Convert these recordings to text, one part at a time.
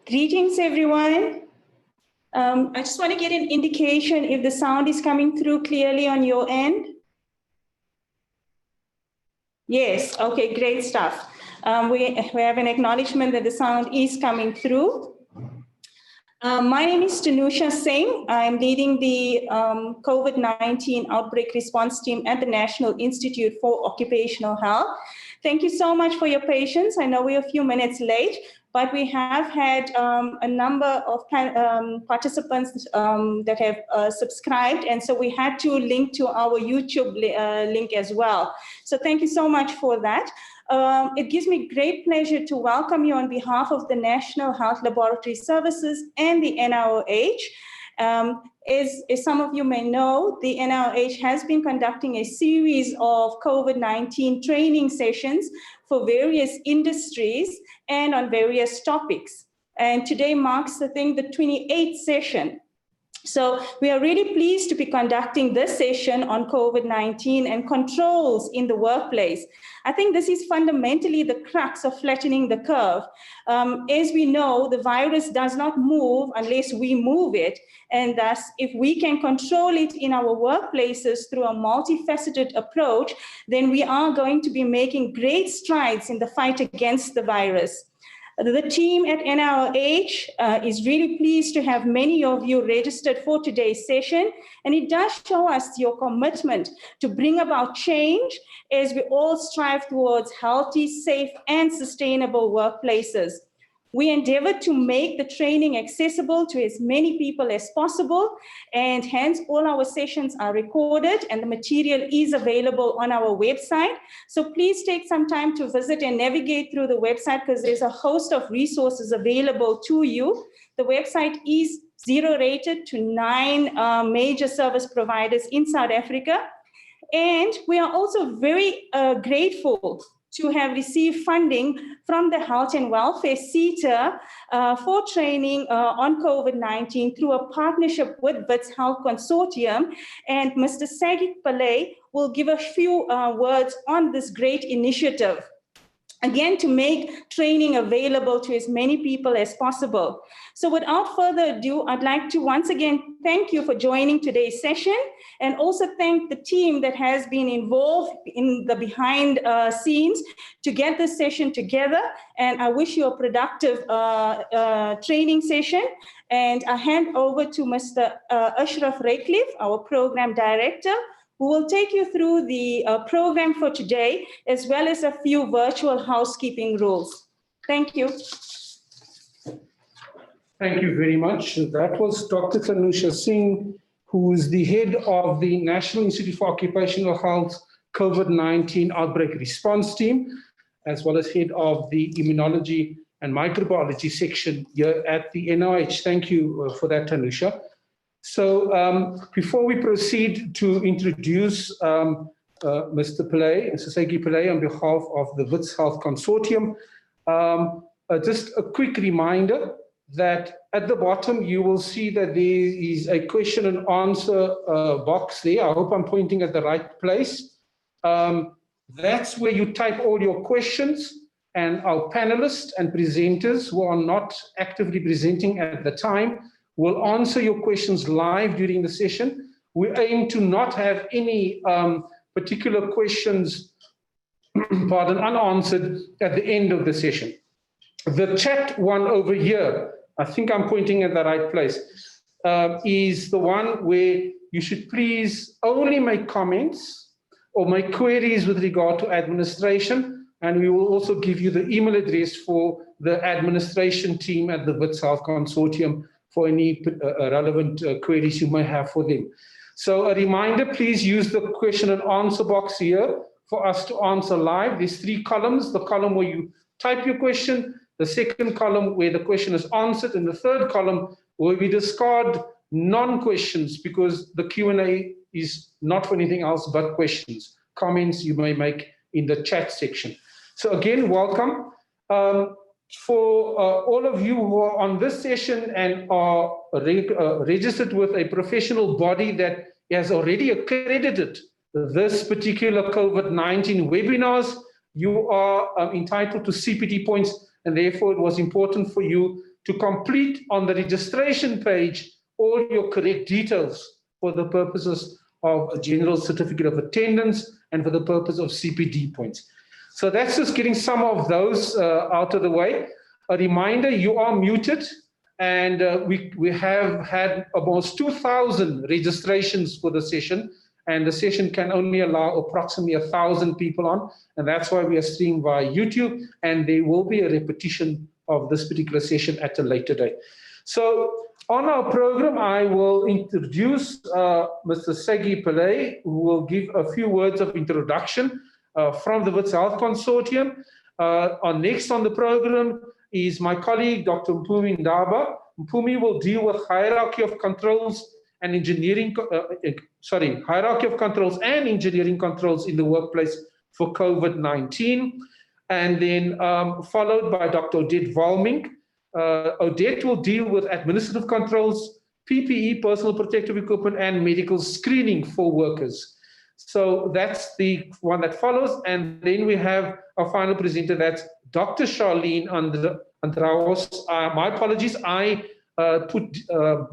Greetings, everyone. I just want to get an indication if the sound is coming through clearly on your end. Yes, okay, great stuff. We have an acknowledgement that the sound is coming through. My name is Tanusha Singh. I'm leading the COVID-19 outbreak response team at the National Institute for Occupational Health. Thank you so much for your patience. I know we're a few minutes late, but we have had a number of participants that have subscribed, and so we had to link to our YouTube link as well. So thank you so much for that. It gives me great pleasure to welcome you on behalf of the National Health Laboratory Services and the NIOH. As some of you may know, the NIOH has been conducting a series of COVID-19 training sessions for various industries and on various topics. And today marks, I think, the 28th session. So we are really pleased to be conducting this session on COVID-19 and controls in the workplace. I think this is fundamentally the crux of flattening the curve. As we know, the virus does not move unless we move it. And thus, if we can control it in our workplaces through a multifaceted approach, then we are going to be making great strides in the fight against the virus. The team at NIOH is really pleased to have many of you registered for today's session, and it does show us your commitment to bring about change as we all strive towards healthy, safe, and sustainable workplaces. We endeavor to make the training accessible to as many people as possible, and hence all our sessions are recorded and the material is available on our website. So please take some time to visit and navigate through the website because there's a host of resources available to you. The website is zero-rated to 9 major service providers in South Africa. And we are also very grateful to have received funding from the Health and Welfare SETA for training on COVID-19 through a partnership with WITS Health Consortium. And Mr. Sagik Pillay will give a few words on this great initiative, again, to make training available to as many people as possible. So without further ado, I'd like to once again thank you for joining today's session and also thank the team that has been involved in the behind scenes to get this session together. And I wish you a productive training session. And I hand over to Mr. Ashraf Raycliffe, our program director, who will take you through the program for today, as well as a few virtual housekeeping rules. Thank you. Thank you very much. That was Dr. Tanusha Singh, who is the head of the National Institute for Occupational Health COVID-19 Outbreak Response Team, as well as head of the Immunology and Microbiology section here at the NIOH. Thank you for that, Tanusha. So before we proceed to introduce Mr. Pillay, Mr. Sagik Pillay, on behalf of the WITS Health Consortium, just a quick reminder that at the bottom you will see that there is a question and answer box there. I hope I'm pointing at the right place. That's where you type all your questions, and our panelists and presenters who are not actively presenting at the time will answer your questions live during the session. We aim to not have any particular questions unanswered at the end of the session. The chat one over here, I think I'm pointing at the right place, is the one where you should please only make comments or make queries with regard to administration, and we will also give you the email address for the administration team at the WITS Health Consortium for any relevant queries you may have for them. So a reminder, please use the question and answer box here for us to answer live. There's 3 columns: the column where you type your question, the second column where the question is answered, and the third column where we discard non-questions because the Q&A is not for anything else but questions. Comments you may make in the chat section. So again, welcome. For all of you who are on this session and are registered with a professional body that has already accredited this particular COVID-19 webinars, you are entitled to CPD points, and therefore it was important for you to complete on the registration page all your correct details for the purposes of a general certificate of attendance and for the purpose of CPD points. So that's just getting some of those out of the way. A reminder, you are muted, and we have had almost 2,000 registrations for the session, and the session can only allow approximately 1,000 people on, and that's why we are streaming via YouTube, and there will be a repetition of this particular session at a later date. So on our program, I will introduce Mr. Segi Pillay, who will give a few words of introduction from the WITS Health Consortium. Next on the program is my colleague, Dr. Mpumi Ndaba. Mpumi will deal with hierarchy of controls and engineering, hierarchy of controls and engineering controls in the workplace for COVID-19. And then followed by Dr. Odette Valmink. Odette will deal with administrative controls, PPE, personal protective equipment, and medical screening for workers. So that's the one that follows. And then we have our final presenter, that's Dr. Charlene Andraos. My apologies, I put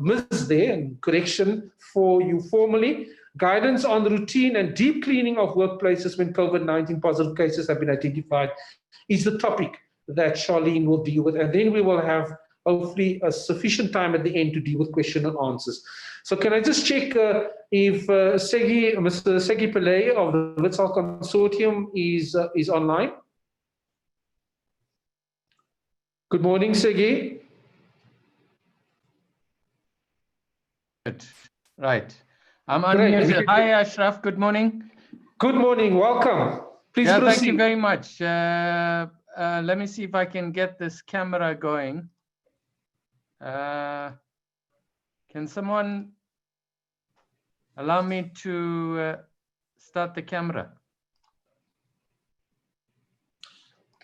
Ms. there, and correction for you formally. Guidance on the routine and deep cleaning of workplaces when COVID-19 positive cases have been identified is the topic that Charlene will deal with. And then we will have hopefully a sufficient time at the end to deal with question and answers. So can I just check if Mr. Segi Pillay of the WITS Health Consortium is online? Good morning, Segi. Right. I'm unmuted. Hi, Ashraf. Good morning. Good morning. Welcome. Please proceed. Thank you very much. Let me see if I can get this camera going. Can someone allow me to start the camera?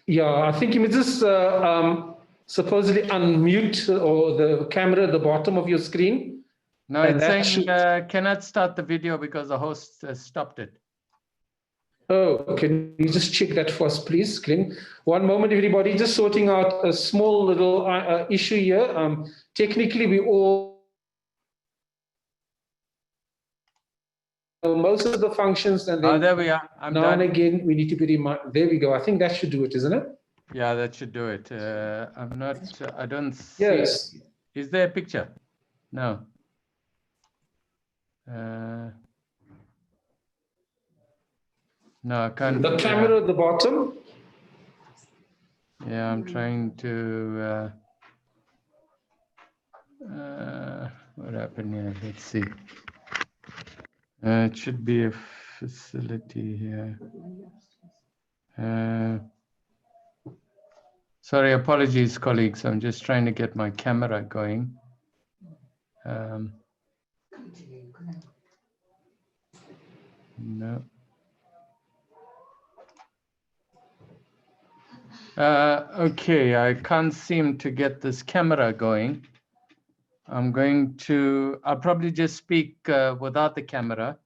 Yeah, I think you may just supposedly unmute or the camera at the bottom of your screen. No, it's saying cannot start the video because the host stopped it. Oh, can you just check that for us, please, Glenn? One moment, everybody, just sorting out a small little issue here. Technically, we all, most of the functions, and then there we are. I'm now done. and again, we need to be reminded. There we go. I think that should do it, isn't it? Yeah, that should do it. I'm not, I don't see. Yes. Is there a picture? No. No, I can't. The camera at the bottom. Yeah, I'm trying to. What happened here? Let's see. It should be a facility here. Sorry, apologies, colleagues. I'm just trying to get my camera going. No. Okay, I can't seem to get this camera going. I'll probably just speak without the camera.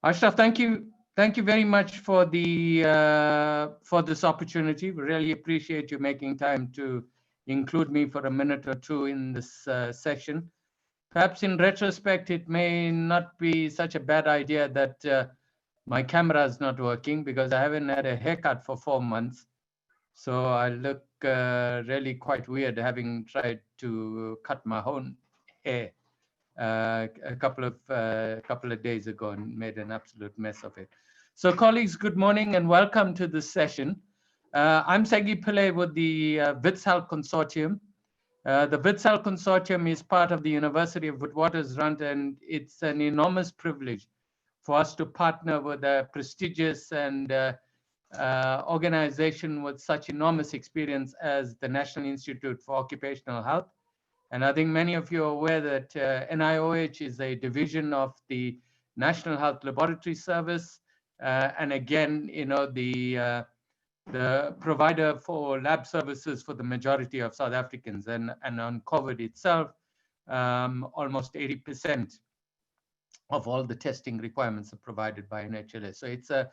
Ashraf, thank you very much for this opportunity. We really appreciate you making time to include me for a minute or two in this session. Perhaps in retrospect, it may not be such a bad idea that my camera is not working because I haven't had a haircut for 4 months. So I look really quite weird having tried to cut my own hair a couple of days ago and made an absolute mess of it. So colleagues, good morning and welcome to this session. I'm Segi Pillay with the WITS Health Consortium. The WITS Health Consortium is part of the University of Witwatersrand, and it's an enormous privilege for us to partner with a prestigious and organization with such enormous experience as the National Institute for Occupational Health. And I think many of you are aware that NIOH is a division of the National Health Laboratory Service. And again, you know, the provider for lab services for the majority of South Africans. And on COVID itself, almost 80% of all the testing requirements are provided by NHLS. So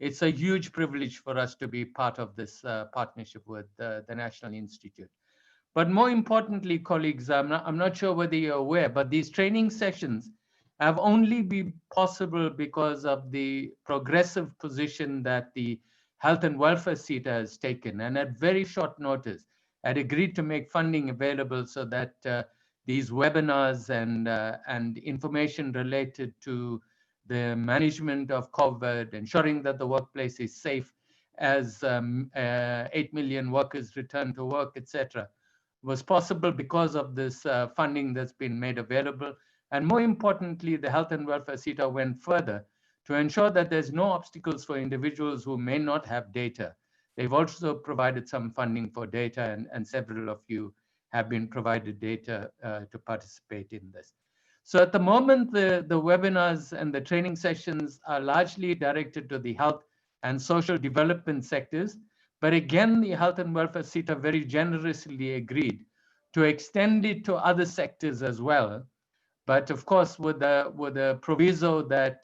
It's a huge privilege for us to be part of this partnership with the National Institute. But more importantly, colleagues, I'm not sure whether you're aware, but these training sessions have only been possible because of the progressive position that the Health and Welfare SETA has taken, and at very short notice had agreed to make funding available so that these webinars and information related to the management of COVID, ensuring that the workplace is safe as 8 million workers return to work, etc., was possible because of this funding that's been made available. And more importantly, the Health and Welfare SETA went further to ensure that there's no obstacles for individuals who may not have data. They've also provided some funding for data, and several of you have been provided data to participate in this. So at the moment, the webinars and the training sessions are largely directed to the health and social development sectors. But again, the Health and Welfare SETA very generously agreed to extend it to other sectors as well. But of course, with the proviso that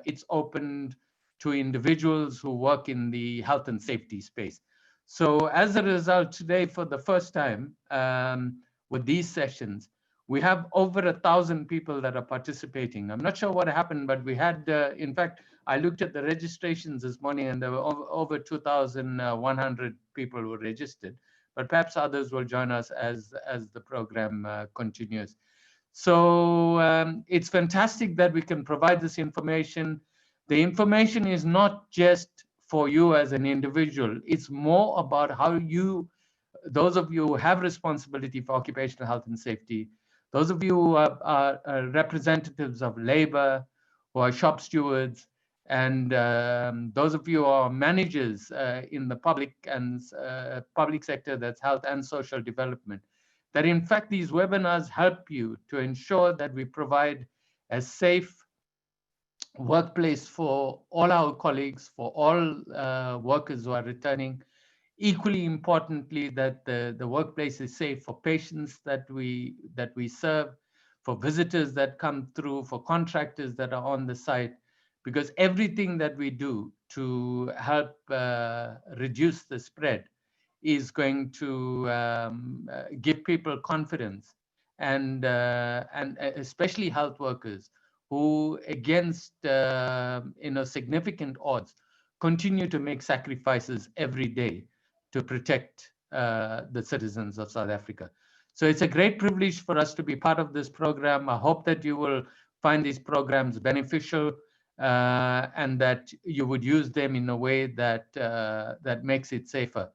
it's opened to individuals who work in the health and safety space. So as a result, today, for the first time with these sessions, we have over 1,000 people that are participating. I'm not sure what happened, but we had, in fact, I looked at the registrations this morning and there were over 2,100 people who were registered, but perhaps others will join us as the program continues. So it's fantastic that we can provide this information. The information is not just for you as an individual. It's more about how you, those of you who have responsibility for occupational health and safety, those of you who are representatives of labor, who are shop stewards, and those of you who are managers in the public and public sector, that's health and social development, that in fact these webinars help you to ensure that we provide a safe workplace for all our colleagues, for all workers who are returning. Equally importantly, that the workplace is safe for patients that we serve, for visitors that come through, for contractors that are on the site, because everything that we do to help reduce the spread is going to give people confidence, and especially health workers who, against significant odds, continue to make sacrifices every day to protect the citizens of South Africa. So it's a great privilege for us to be part of this program. I hope that you will find these programs beneficial and that you would use them in a way that that makes it safer,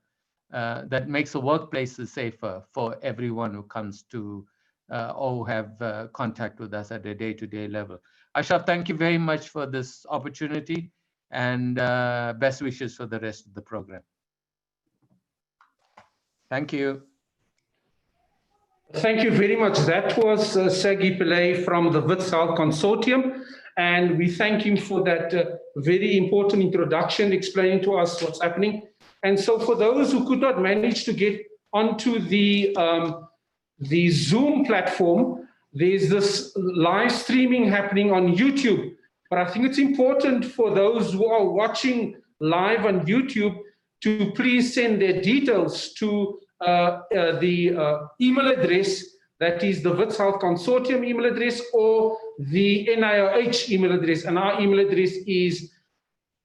that makes the workplaces safer for everyone who comes to or have contact with us at a day-to-day level. Ashraf, thank you very much for this opportunity, and best wishes for the rest of the program. Thank you. Thank you very much. That was Sagi Pillay from the Wits Health Consortium, and we thank him for that very important introduction, explaining to us what's happening. And so for those who could not manage to get onto the Zoom platform, there's this live streaming happening on YouTube. But I think it's important for those who are watching live on YouTube to please send their details to the email address that is the Wits Health Consortium email address or the NIOH email address. And our email address is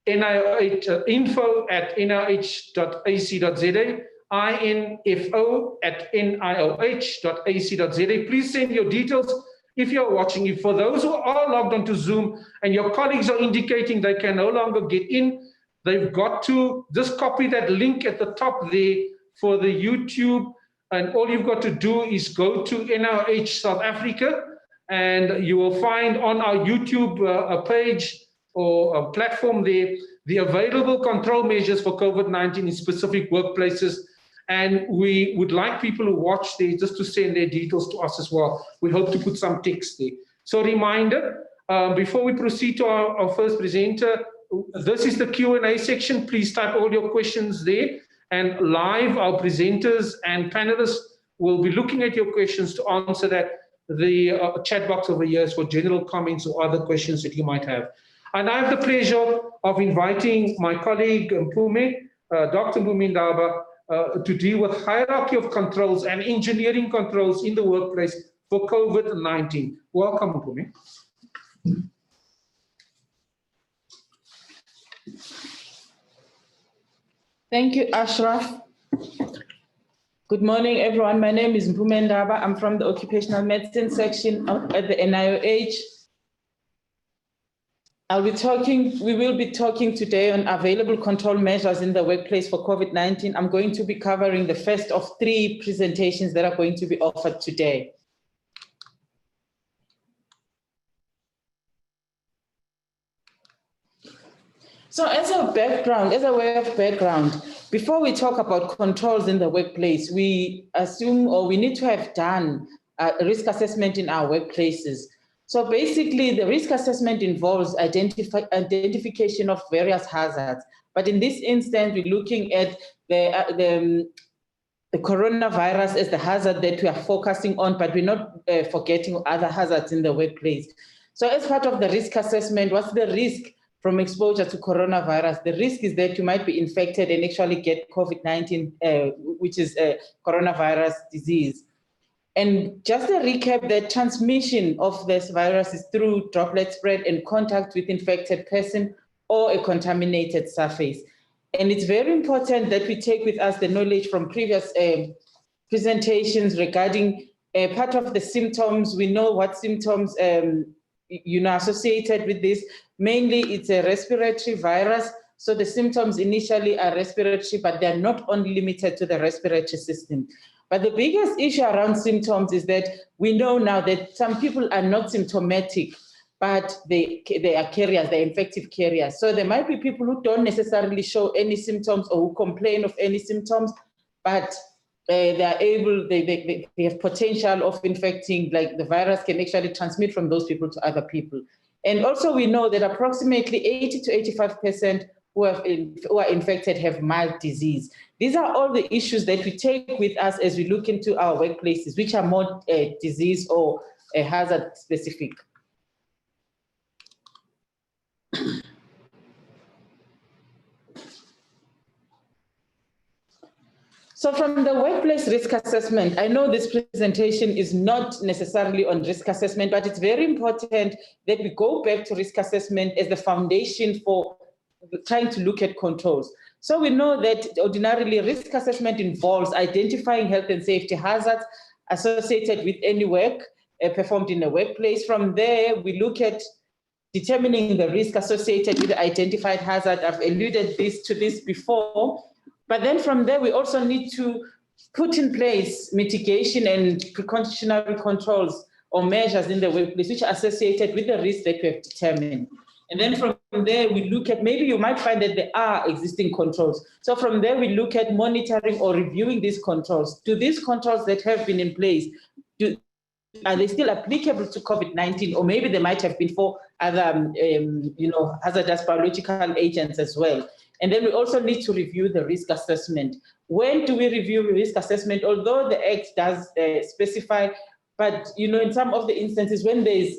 info@nioh.ac.za, info@nioh.ac.za. Please send your details if you're watching. If for those who are logged onto Zoom and your colleagues are indicating they can no longer get in, they've got to just copy that link at the top there for the YouTube, and all you've got to do is go to NIOH South Africa, and you will find on our YouTube page or a platform there the available control measures for COVID-19 in specific workplaces. And we would like people who watch there just to send their details to us as well. We hope to put some text there. So reminder, before we proceed to our first presenter, this is the Q&A section. Please type all your questions there. And live, our presenters and panelists will be looking at your questions to answer that. The chat box over here is for general comments or other questions that you might have. And I have the pleasure of inviting my colleague Mpumi, Dr. Mpumi Ndaba, to deal with hierarchy of controls and engineering controls in the workplace for COVID-19. Welcome, Mpumi. Thank you, Ashraf. Good morning, everyone. My name is Mpumi Ndaba. I'm from the Occupational Medicine section at the NIOH. We will be talking today on available control measures in the workplace for COVID-19. I'm going to be covering the first of 3 presentations that are going to be offered today. So as a way of background, before we talk about controls in the workplace, we assume or we need to have done a risk assessment in our workplaces. So basically, the risk assessment involves identification of various hazards. But in this instance, we're looking at the coronavirus as the hazard that we are focusing on, but we're not forgetting other hazards in the workplace. So as part of the risk assessment, what's the risk from exposure to coronavirus? The risk is that you might be infected and actually get COVID-19, which is a coronavirus disease. And just a recap, the transmission of this virus is through droplet spread and contact with infected person or a contaminated surface. And it's very important that we take with us the knowledge from previous presentations regarding part of the symptoms. We know what symptoms associated with this. Mainly, it's a respiratory virus. So the symptoms initially are respiratory, but they're not only limited to the respiratory system. But the biggest issue around symptoms is that we know now that some people are not symptomatic, but they are carriers, they're infective carriers. So there might be people who don't necessarily show any symptoms or who complain of any symptoms, but they have potential of infecting, like the virus can actually transmit from those people to other people. And also we know that approximately 80 to 85% who are infected have mild disease. These are all the issues that we take with us as we look into our workplaces, which are more disease or hazard specific. So from the workplace risk assessment, I know this presentation is not necessarily on risk assessment, but it's very important that we go back to risk assessment as the foundation for trying to look at controls. So we know that ordinarily risk assessment involves identifying health and safety hazards associated with any work performed in a workplace. From there, we look at determining the risk associated with the identified hazard. I've alluded to this before. But then from there, we also need to put in place mitigation and precautionary controls or measures in the workplace which are associated with the risk that we have determined. And then from there, we look at, maybe you might find that there are existing controls. So from there, we look at monitoring or reviewing these controls. Do these controls that have been in place, are they still applicable to COVID-19? Or maybe they might have been for other, hazardous biological agents as well. And then we also need to review the risk assessment. When do we review risk assessment? Although the Act does specify, but in some of the instances when there's,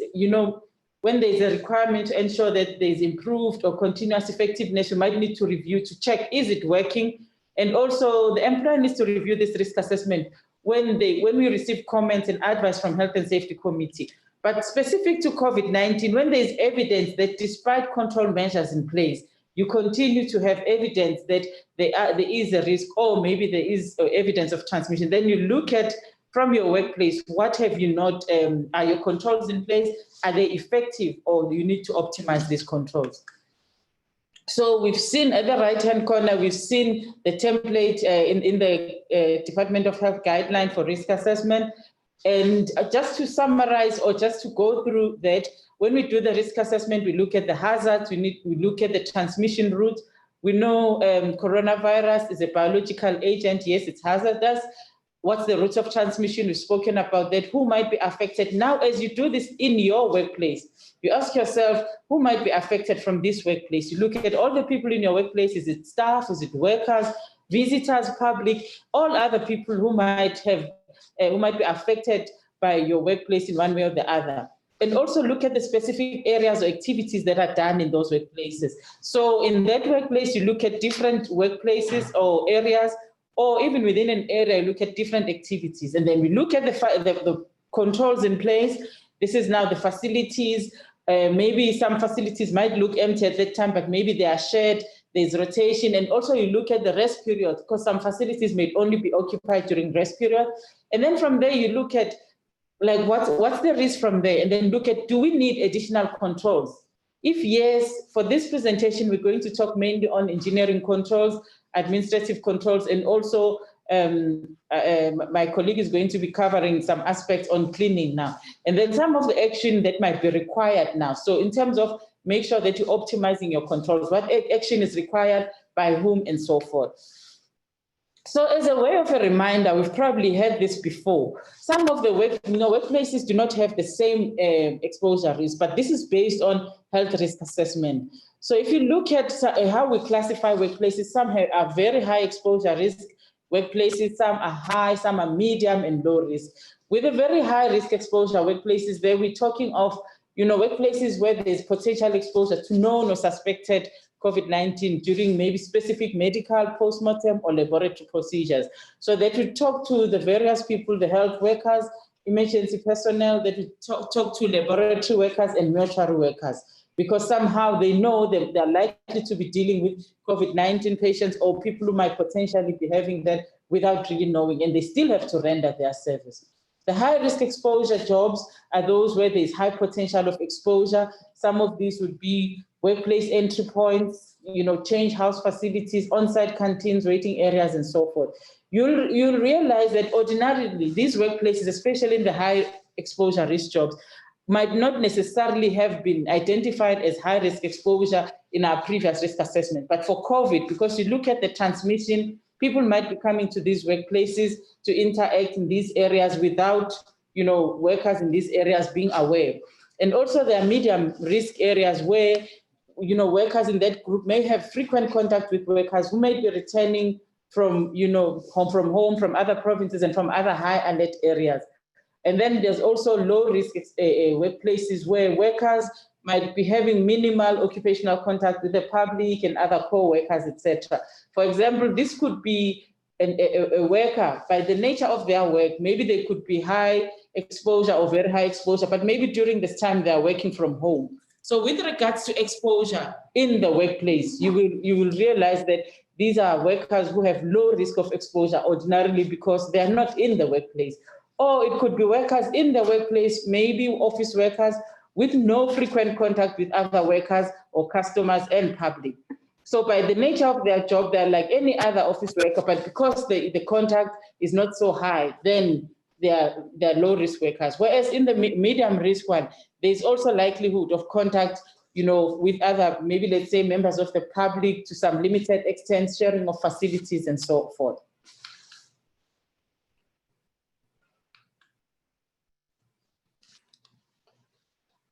when there's a requirement to ensure that there's improved or continuous effectiveness, you might need to review to check, is it working? And also the employer needs to review this risk assessment when we receive comments and advice from Health and Safety Committee. But specific to COVID-19, when there's evidence that despite control measures in place, you continue to have evidence that there is a risk, or maybe there is evidence of transmission, then you look at from your workplace, what have you not, are your controls in place? Are they effective, or do you need to optimize these controls? So we've seen at the right-hand corner, we've seen the template in the Department of Health guideline for risk assessment. And just to summarize or just to go through that, when we do the risk assessment, we look at the hazards, we look at the transmission route. We know coronavirus is a biological agent. Yes, it's hazardous. What's the route of transmission? We've spoken about that. Who might be affected? Now, as you do this in your workplace, you ask yourself, who might be affected from this workplace? You look at all the people in your workplace. Is it staff? Is it workers, visitors, public, all other people who might be affected by your workplace in one way or the other. and also look at the specific areas or activities that are done in those workplaces. So in that workplace, you look at different workplaces or areas, or even within an area, you look at different activities. And then we look at the controls in place. This is now the facilities. Maybe some facilities might look empty at that time, but maybe they are shared. There's rotation. And also you look at the rest period, because some facilities may only be occupied during rest period. And then from there, you look at like what's the risk from there, and then look at, do we need additional controls? If yes, for this presentation, we're going to talk mainly on engineering controls, administrative controls, and also my colleague is going to be covering some aspects on cleaning now, and then some of the action that might be required now. So in terms of make sure that you're optimizing your controls, what action is required by whom and so forth. So as a way of a reminder, we've probably heard this before. Some of the workplaces do not have the same exposure risk, but this is based on health risk assessment. So if you look at how we classify workplaces, some are very high exposure risk workplaces, some are high, some are medium and low risk. With a very high risk exposure workplaces, there we're talking of workplaces where there's potential exposure to known or suspected COVID-19 during maybe specific medical, postmortem, or laboratory procedures. So that we talk to the various people, the health workers, emergency personnel, that we talk to laboratory workers and mortuary workers, because somehow they know that they're likely to be dealing with COVID-19 patients or people who might potentially be having that without really knowing, and they still have to render their service. The high risk exposure jobs are those where there's high potential of exposure. Some of these would be workplace entry points, change house facilities, on-site canteens, waiting areas, and so forth. You'll realize that ordinarily these workplaces, especially in the high exposure risk jobs, might not necessarily have been identified as high risk exposure in our previous risk assessment. But for COVID, because you look at the transmission, people might be coming to these workplaces to interact in these areas without, workers in these areas being aware. And also there are medium risk areas where, workers in that group may have frequent contact with workers who may be returning from, home, from other provinces and from other high alert areas. And then there's also low risk workplaces where workers might be having minimal occupational contact with the public and other co-workers, etc. For example, this could be a worker, by the nature of their work, maybe they could be high exposure or very high exposure, but maybe during this time they are working from home. So with regards to exposure in the workplace, you will realize that these are workers who have low risk of exposure ordinarily because they are not in the workplace. Or it could be workers in the workplace, maybe office workers with no frequent contact with other workers or customers and public. So by the nature of their job, they're like any other office worker, but because the contact is not so high, then they're low risk workers. Whereas in the medium risk one, there's also likelihood of contact, with other, maybe let's say members of the public to some limited extent, sharing of facilities and so forth.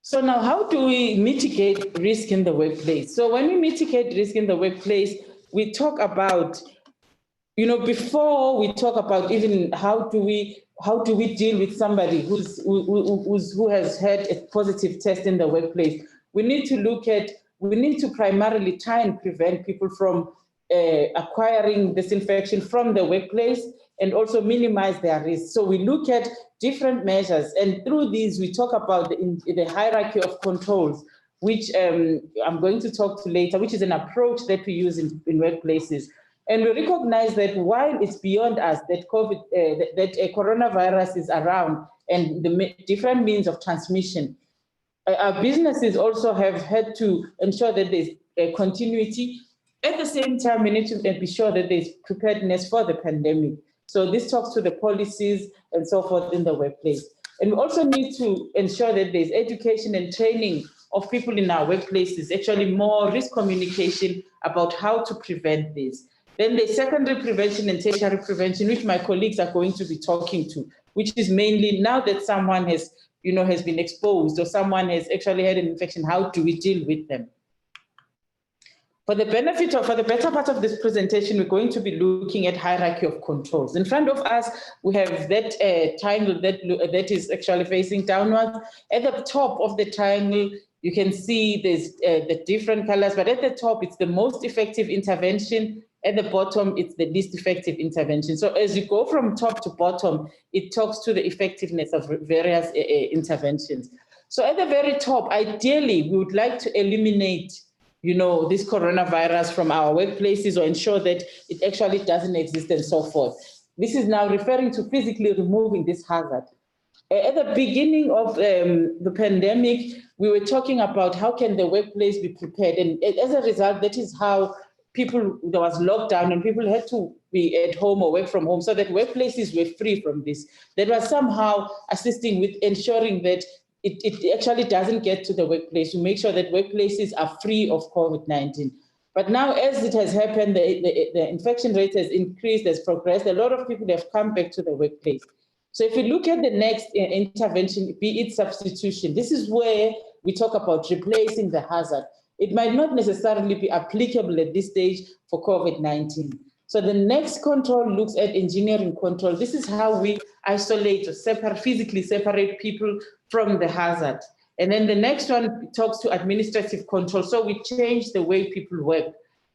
So now, how do we mitigate risk in the workplace? So when we mitigate risk in the workplace, we talk about, before we talk about even how do we deal with somebody who has had a positive test in the workplace, we need to primarily try and prevent people from acquiring disinfection from the workplace and also minimize their risk. So we look at different measures, and through these we talk about the hierarchy of controls, which I'm going to talk to later, which is an approach that we use in workplaces. And we recognize that while it's beyond us that coronavirus is around and the different means of transmission, our businesses also have had to ensure that there's a continuity. At the same time, we need to be sure that there's preparedness for the pandemic. So this talks to the policies and so forth in the workplace. And we also need to ensure that there's education and training of people in our workplaces, actually more risk communication about how to prevent this. Then there's secondary prevention and tertiary prevention, which my colleagues are going to be talking to, which is mainly now that someone has been exposed or someone has actually had an infection, how do we deal with them? For the benefit of, for the better part of this presentation, we're going to be looking at hierarchy of controls. In front of us, we have that triangle that is actually facing downwards. At the top of the triangle, you can see there's the different colors, but at the top, it's the most effective intervention. At the bottom, it's the least effective intervention. So as you go from top to bottom, it talks to the effectiveness of various interventions. So at the very top, ideally, we would like to eliminate this coronavirus from our workplaces or ensure that it actually doesn't exist and so forth. This is now referring to physically removing this hazard. At the beginning of the pandemic, we were talking about how can the workplace be prepared. And as a result, that is how there was lockdown and people had to be at home or work from home so that workplaces were free from this. That was somehow assisting with ensuring that it actually doesn't get to the workplace to make sure that workplaces are free of COVID-19. But now, as it has happened, the infection rate has increased, has progressed. A lot of people have come back to the workplace. So if you look at the next intervention, be it substitution, this is where we talk about replacing the hazard. It might not necessarily be applicable at this stage for COVID-19. So the next control looks at engineering control. This is how we isolate or physically separate people from the hazard. And then the next one talks to administrative control. So we change the way people work.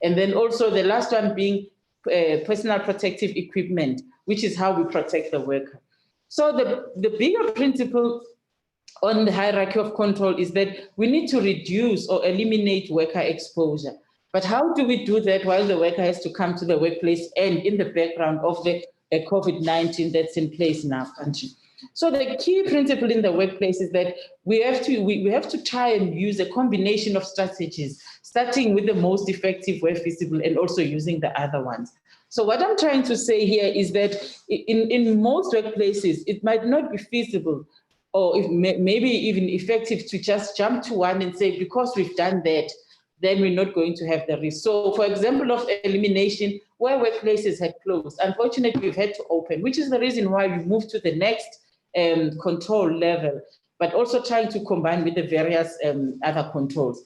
And then also the last one being personal protective equipment, which is how we protect the worker. So the bigger principle on the hierarchy of control is that we need to reduce or eliminate worker exposure. But how do we do that while the worker has to come to the workplace and in the background of the COVID-19 that's in place in our country? So the key principle in the workplace is that we have to try and use a combination of strategies, starting with the most effective where feasible and also using the other ones. So what I'm trying to say here is that in most workplaces, it might not be feasible or maybe even effective to just jump to one and say, because we've done that, then we're not going to have the risk. So for example of elimination, where workplaces had closed, unfortunately, we've had to open, which is the reason why we moved to the next control level, but also trying to combine with the various other controls.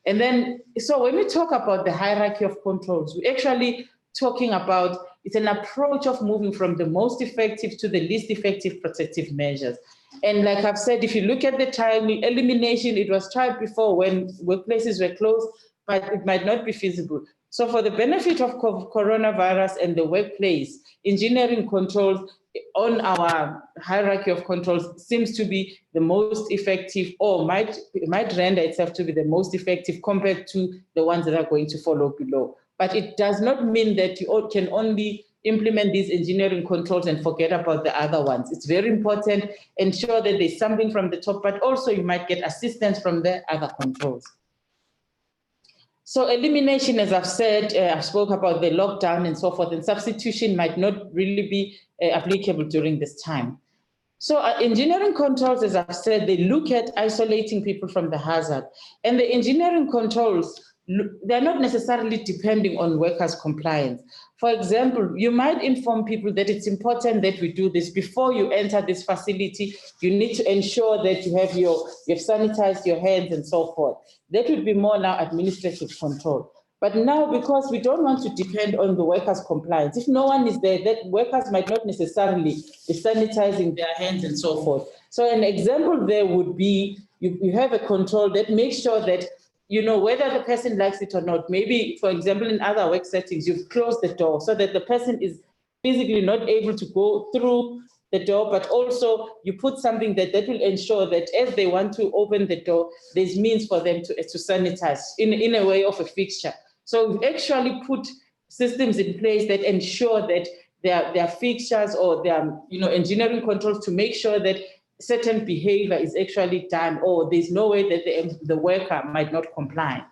And then, so when we talk about the hierarchy of controls, we're actually talking about, it's an approach of moving from the most effective to the least effective protective measures. And like I've said, if you look at the trial, elimination, it was tried before when workplaces were closed, but it might not be feasible. So for the benefit of coronavirus and the workplace, engineering controls on our hierarchy of controls seems to be the most effective, or might render itself to be the most effective compared to the ones that are going to follow below. But it does not mean that you can only implement these engineering controls and forget about the other ones. It's very important, ensure that there's something from the top, but also you might get assistance from the other controls. So elimination, as I've said, I've spoke about the lockdown and so forth, and substitution might not really be applicable during this time. So engineering controls, as I've said, they look at isolating people from the hazard. And the engineering controls, they're not necessarily depending on workers' compliance. For example, you might inform people that it's important that we do this. Before you enter this facility, you need to ensure that you've sanitized your hands and so forth. That would be more now administrative control. But now, because we don't want to depend on the workers' compliance, if no one is there, that workers might not necessarily be sanitizing their hands and so forth. So an example there would be, you have a control that makes sure that whether the person likes it or not. Maybe, for example, in other work settings, you've closed the door so that the person is physically not able to go through the door, but also you put something that will ensure that as they want to open the door, there's means for them to sanitize in a way of a fixture. So we've actually put systems in place that ensure that their fixtures or their engineering controls to make sure that certain behavior is actually done, or there's no way that the worker might not comply.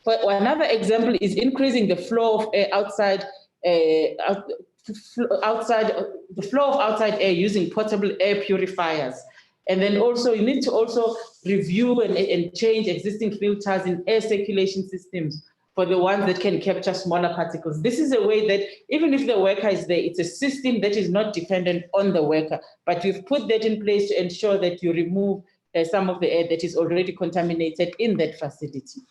But another example is increasing the flow of air outside air using portable air purifiers. And then also you need to also review and change existing filters in air circulation systems for the ones that can capture smaller particles. This is a way that even if the worker is there, it's a system that is not dependent on the worker, but you've put that in place to ensure that you remove some of the air that is already contaminated in that facility.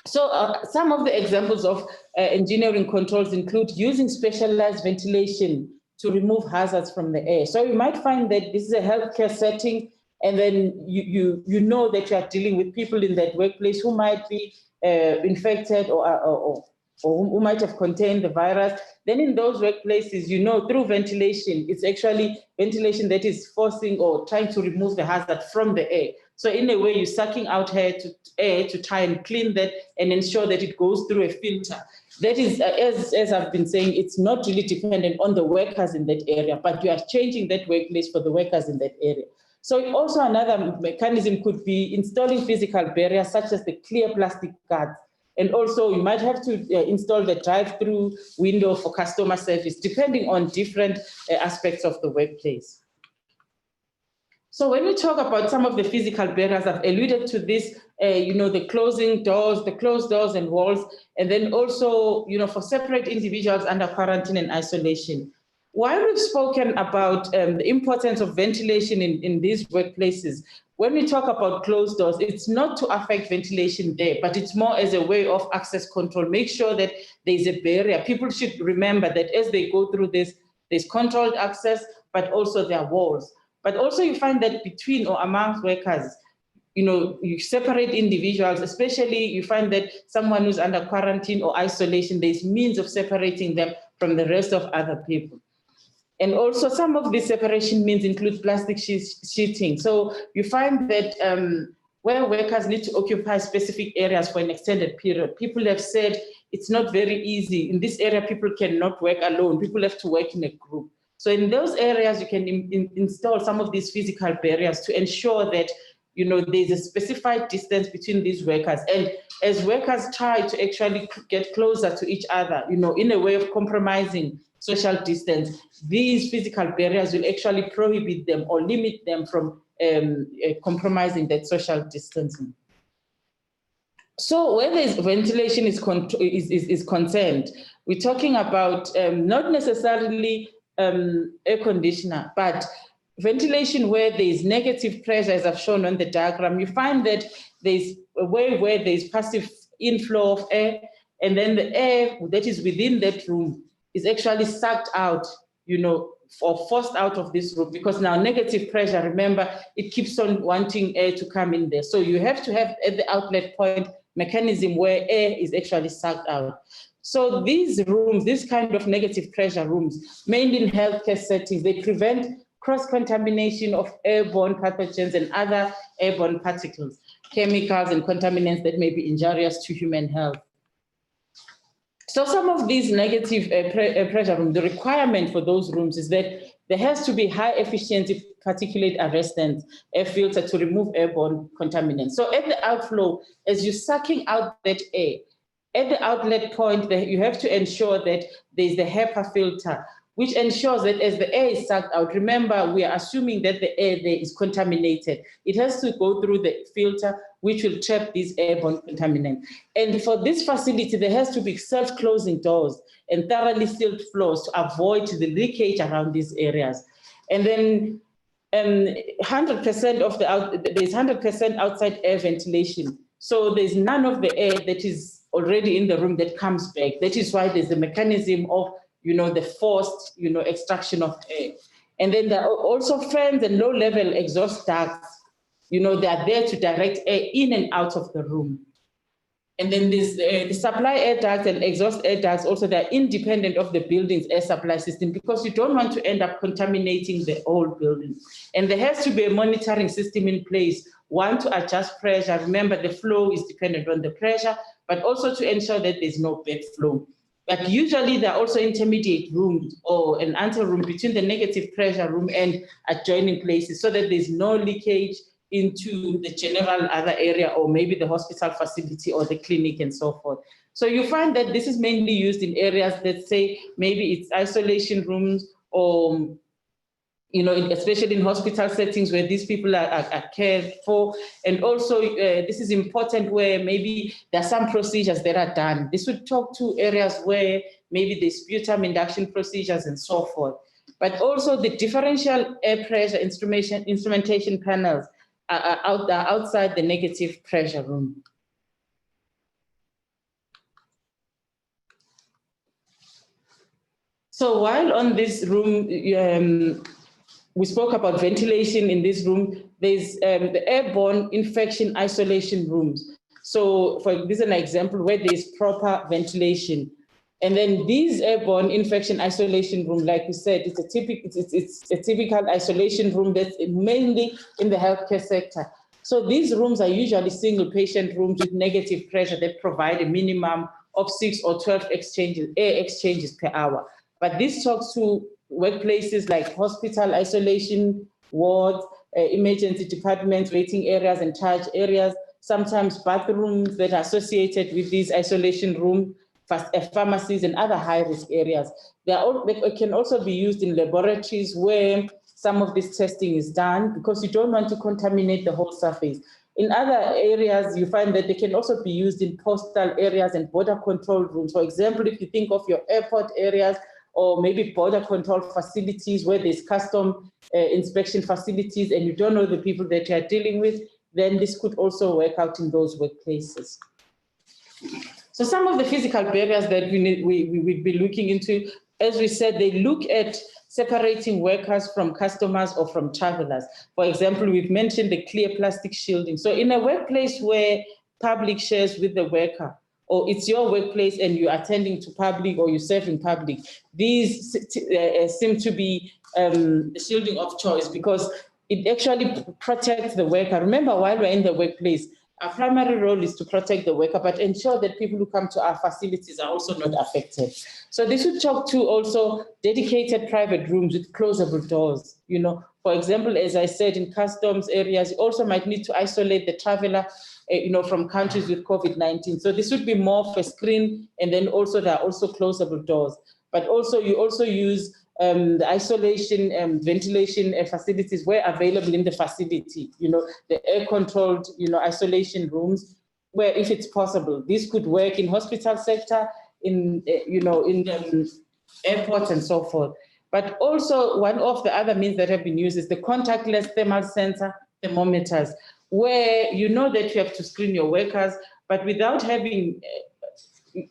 So some of the examples of engineering controls include using specialized ventilation to remove hazards from the air. So you might find that this is a healthcare setting, and then you know that you are dealing with people in that workplace who might be infected or who might have contained the virus. Then in those workplaces, you know, through ventilation, it's actually ventilation that is forcing or trying to remove the hazard from the air. So in a way, you're sucking out air to try and clean that and ensure that it goes through a filter. That is, as I've been saying, it's not really dependent on the workers in that area, but you are changing that workplace for the workers in that area. So also another mechanism could be installing physical barriers such as the clear plastic guards. And also you might have to install the drive-through window for customer service, depending on different aspects of the workplace. So when we talk about some of the physical barriers, I've alluded to this, you know, the closing doors, the closed doors and walls, and then also, you know, for separate individuals under quarantine and isolation. While we've spoken about the importance of ventilation in these workplaces, when we talk about closed doors, it's not to affect ventilation there, but it's more as a way of access control. Make sure that there's a barrier. People should remember that as they go through this, there's controlled access, but also there are walls. But also you find that between or amongst workers, you know, you separate individuals, especially you find that someone who's under quarantine or isolation, there's means of separating them from the rest of other people. And also some of these separation means include plastic sheeting. So you find that where workers need to occupy specific areas for an extended period, people have said it's not very easy. In this area, people cannot work alone. People have to work in a group. So in those areas, you can install some of these physical barriers to ensure that, you know, there's a specified distance between these workers. And as workers try to actually get closer to each other, you know, in a way of compromising social distance, these physical barriers will actually prohibit them or limit them from compromising that social distancing. So where this ventilation is concerned, we're talking about not necessarily air conditioner, but ventilation where there's negative pressure, as I've shown on the diagram. You find that there's a way where there's passive inflow of air, and then the air that is within that room is actually sucked out, you know, or forced out of this room, because now negative pressure, remember, it keeps on wanting air to come in there. So you have to have at the outlet point mechanism where air is actually sucked out. So these rooms, this kind of negative pressure rooms, mainly in healthcare settings, they prevent cross-contamination of airborne pathogens and other airborne particles, chemicals and contaminants that may be injurious to human health. So some of these negative pressure rooms, the requirement for those rooms is that there has to be high efficiency particulate arrestant air filter to remove airborne contaminants. So at the outflow, as you're sucking out that air, at the outlet point, you have to ensure that there's the HEPA filter, which ensures that as the air is sucked out, remember, we are assuming that the air there is contaminated. It has to go through the filter, which will trap these airborne contaminants. And for this facility, there has to be self-closing doors and thoroughly sealed floors to avoid the leakage around these areas. And then 100% of there's 100% outside air ventilation. So there's none of the air that is already in the room that comes back. That is why there's a mechanism of, you know, the forced, you know, extraction of air. And then there are also fans and low-level exhaust ducts. You know, they are there to direct air in and out of the room. And then there's the supply air ducts and exhaust air ducts, also they're independent of the building's air supply system, because you don't want to end up contaminating the whole building. And there has to be a monitoring system in place, one to adjust pressure. Remember, the flow is dependent on the pressure, but also to ensure that there's no backflow. But usually there are also intermediate rooms or an anteroom between the negative pressure room and adjoining places, so that there's no leakage into the general other area, or maybe the hospital facility or the clinic and so forth. So you find that this is mainly used in areas that say maybe it's isolation rooms, or, you know, especially in hospital settings where these people are cared for. And also this is important where maybe there are some procedures that are done. This would talk to areas where maybe there's sputum induction procedures and so forth. But also the differential air pressure instrumentation panels are outside the negative pressure room. So while on this room, we spoke about ventilation in this room. There's the airborne infection isolation rooms. So this is an example where there's proper ventilation. And then these airborne infection isolation room, like we said, it's a typical isolation room that's mainly in the healthcare sector. So these rooms are usually single patient rooms with negative pressure that provide a minimum of 6 or 12 air exchanges per hour. But this talks to workplaces like hospital isolation wards, emergency departments, waiting areas and charge areas, sometimes bathrooms that are associated with these isolation rooms, pharmacies and other high-risk areas. They can also be used in laboratories where some of this testing is done because you don't want to contaminate the whole surface. In other areas, you find that they can also be used in postal areas and border control rooms. For example, if you think of your airport areas or maybe border control facilities where there's custom inspection facilities and you don't know the people that you are dealing with, then this could also work out in those workplaces. So some of the physical barriers that we'd be looking into, as we said, they look at separating workers from customers or from travelers. For example, we've mentioned the clear plastic shielding. So in a workplace where public shares with the worker, or it's your workplace and you're attending to public or you're serving public, these seem to be the shielding of choice because it actually protects the worker. Remember, while we're in the workplace, our primary role is to protect the worker, but ensure that people who come to our facilities are also not affected. So this would talk to also dedicated private rooms with closable doors. You know, for example, as I said, in customs areas, you also might need to isolate the traveler, from countries with COVID-19. So this would be more of a screen, and then also there are also closable doors. But also you also use the isolation and ventilation facilities where available in the facility, the air-controlled, isolation rooms, where if it's possible, this could work in hospital sector, in airports and so forth. But also one of the other means that have been used is the contactless thermal sensor thermometers, where you know that you have to screen your workers, but without having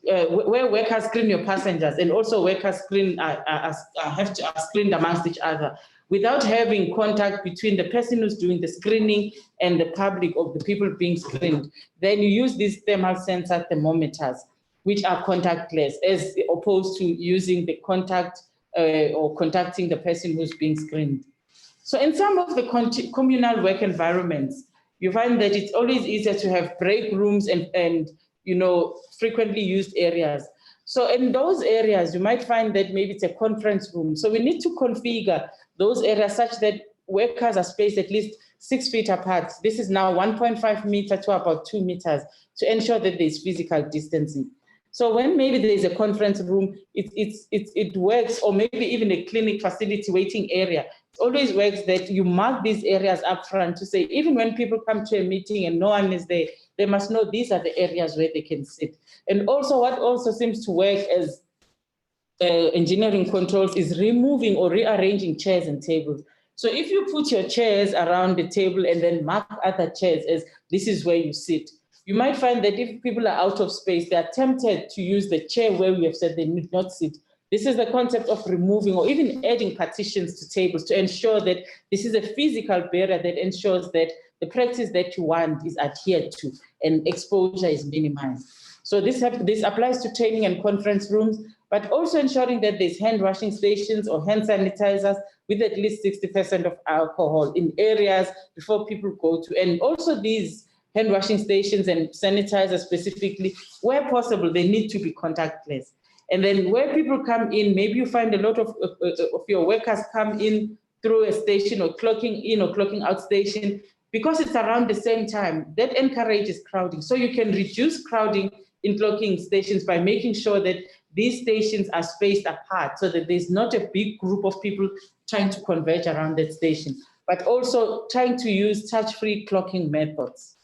where workers screen your passengers and also workers screen have to screened amongst each other without having contact between the person who's doing the screening and the public or the people being screened. Then you use these thermal sensor thermometers, which are contactless, as opposed to using the contact or contacting the person who's being screened. So in some of the communal work environments, you find that it's always easier to have break rooms and frequently used areas. So in those areas, you might find that maybe it's a conference room. So we need to configure those areas such that workers are spaced at least 6 feet apart. This is now 1.5 meters to about 2 meters to ensure that there's physical distancing. So when maybe there's a conference room, it works, or maybe even a clinic facility waiting area. It always works that you mark these areas up front to say, even when people come to a meeting and no one is there, they must know these are the areas where they can sit. And also what also seems to work as engineering controls is removing or rearranging chairs and tables. So if you put your chairs around the table and then mark other chairs as this is where you sit, you might find that if people are out of space, they are tempted to use the chair where we have said they need not sit. This is the concept of removing or even adding partitions to tables to ensure that this is a physical barrier that ensures that the practice that you want is adhered to and exposure is minimized. So this applies to training and conference rooms, but also ensuring that there's hand washing stations or hand sanitizers with at least 60% of alcohol in areas before people go to. And also these hand washing stations and sanitizers specifically, where possible, they need to be contactless. And then where people come in, maybe you find a lot of your workers come in through a station or clocking in or clocking out station, because it's around the same time, that encourages crowding. So you can reduce crowding in clocking stations by making sure that these stations are spaced apart so that there's not a big group of people trying to converge around that station, but also trying to use touch-free clocking methods.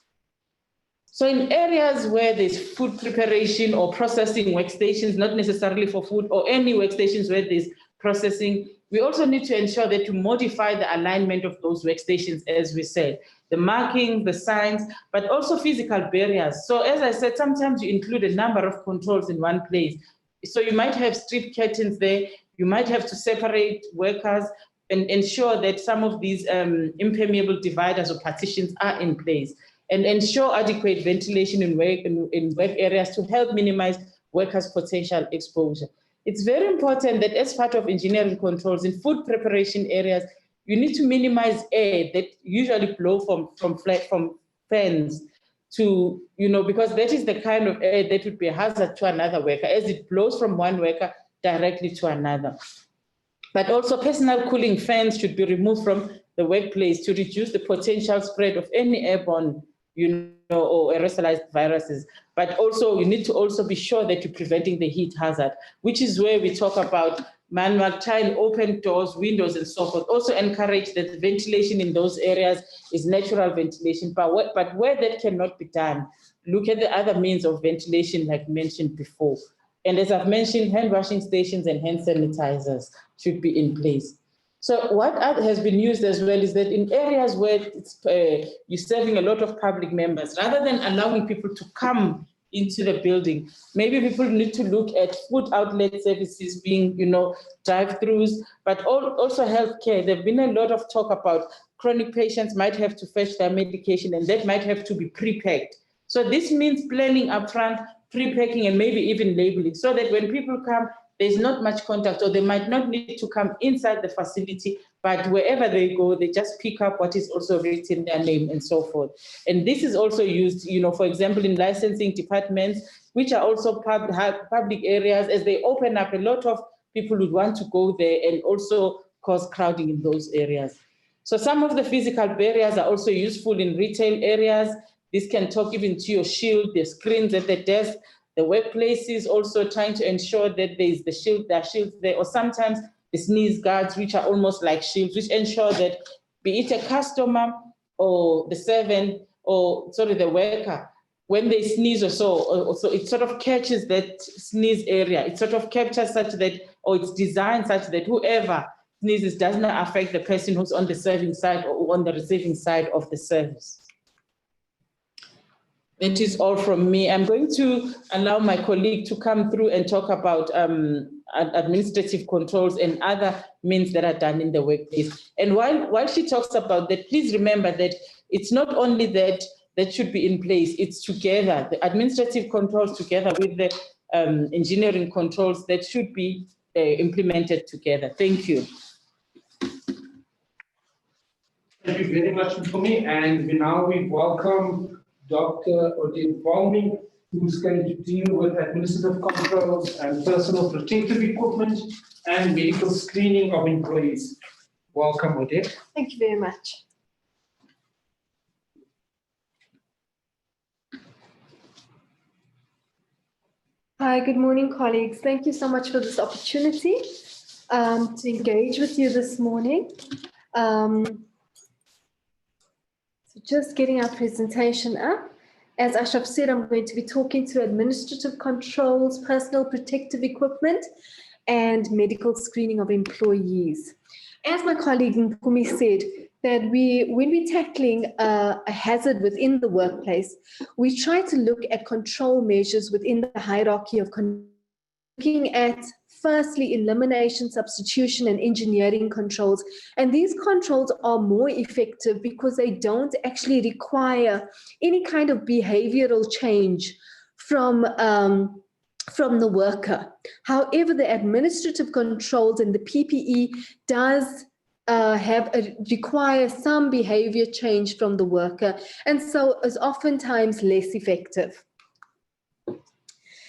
So in areas where there's food preparation or processing workstations, not necessarily for food, or any workstations where there's processing, we also need to ensure that to modify the alignment of those workstations, as we said, the marking, the signs, but also physical barriers. So as I said, sometimes you include a number of controls in one place. So you might have strip curtains there. You might have to separate workers and ensure that some of these impermeable dividers or partitions are in place, and ensure adequate ventilation in work areas to help minimize workers' potential exposure. It's very important that as part of engineering controls in food preparation areas, you need to minimize air that usually blow from fans to, because that is the kind of air that would be a hazard to another worker as it blows from one worker directly to another. But also personal cooling fans should be removed from the workplace to reduce the potential spread of any airborne, or aerosolized viruses. But also you need to also be sure that you're preventing the heat hazard, which is where we talk about manual tile, open doors, windows, and so forth. Also encourage that the ventilation in those areas is natural ventilation, but where that cannot be done, look at the other means of ventilation like mentioned before. And as I've mentioned, hand washing stations and hand sanitizers should be in place. So what has been used as well is that in areas where you're serving a lot of public members, rather than allowing people to come into the building, maybe people need to look at food outlet services being, drive-throughs, but also healthcare. There've been a lot of talk about chronic patients might have to fetch their medication, and that might have to be pre-packed. So this means planning upfront, pre-packing, and maybe even labeling, so that when people come, there's not much contact, or they might not need to come inside the facility, but wherever they go, they just pick up what is also written, their name and so forth. And this is also used, for example, in licensing departments, which are also public areas. As they open up, a lot of people would want to go there and also cause crowding in those areas. So some of the physical barriers are also useful in retail areas. This can talk even to your shield, the screens at the desk. The workplace is also trying to ensure that there are shields there, or sometimes the sneeze guards, which are almost like shields, which ensure that, be it a customer or the servant, or the worker, when they sneeze or so it sort of catches that sneeze area. It sort of captures such that, or it's designed such that whoever sneezes does not affect the person who's on the serving side or on the receiving side of the service. That is all from me. I'm going to allow my colleague to come through and talk about administrative controls and other means that are done in the workplace. And while she talks about that, please remember that it's not only that should be in place, it's together, the administrative controls together with the engineering controls that should be implemented together. Thank you. Thank you very much, Mpumi. And now we welcome Dr. Odin Volming, who's going to deal with administrative controls and personal protective equipment and medical screening of employees. Welcome, Odin. Thank you very much. Hi, good morning, colleagues. Thank you so much for this opportunity to engage with you this morning. So just getting our presentation up. As Ashraf said, I'm going to be talking to administrative controls, personal protective equipment, and medical screening of employees. As my colleague Mpumi said, that when we're tackling a hazard within the workplace, we try to look at control measures within the hierarchy of looking at, firstly, elimination, substitution, and engineering controls. And these controls are more effective because they don't actually require any kind of behavioral change from the worker. However, the administrative controls and the PPE does require some behavior change from the worker, and so is oftentimes less effective.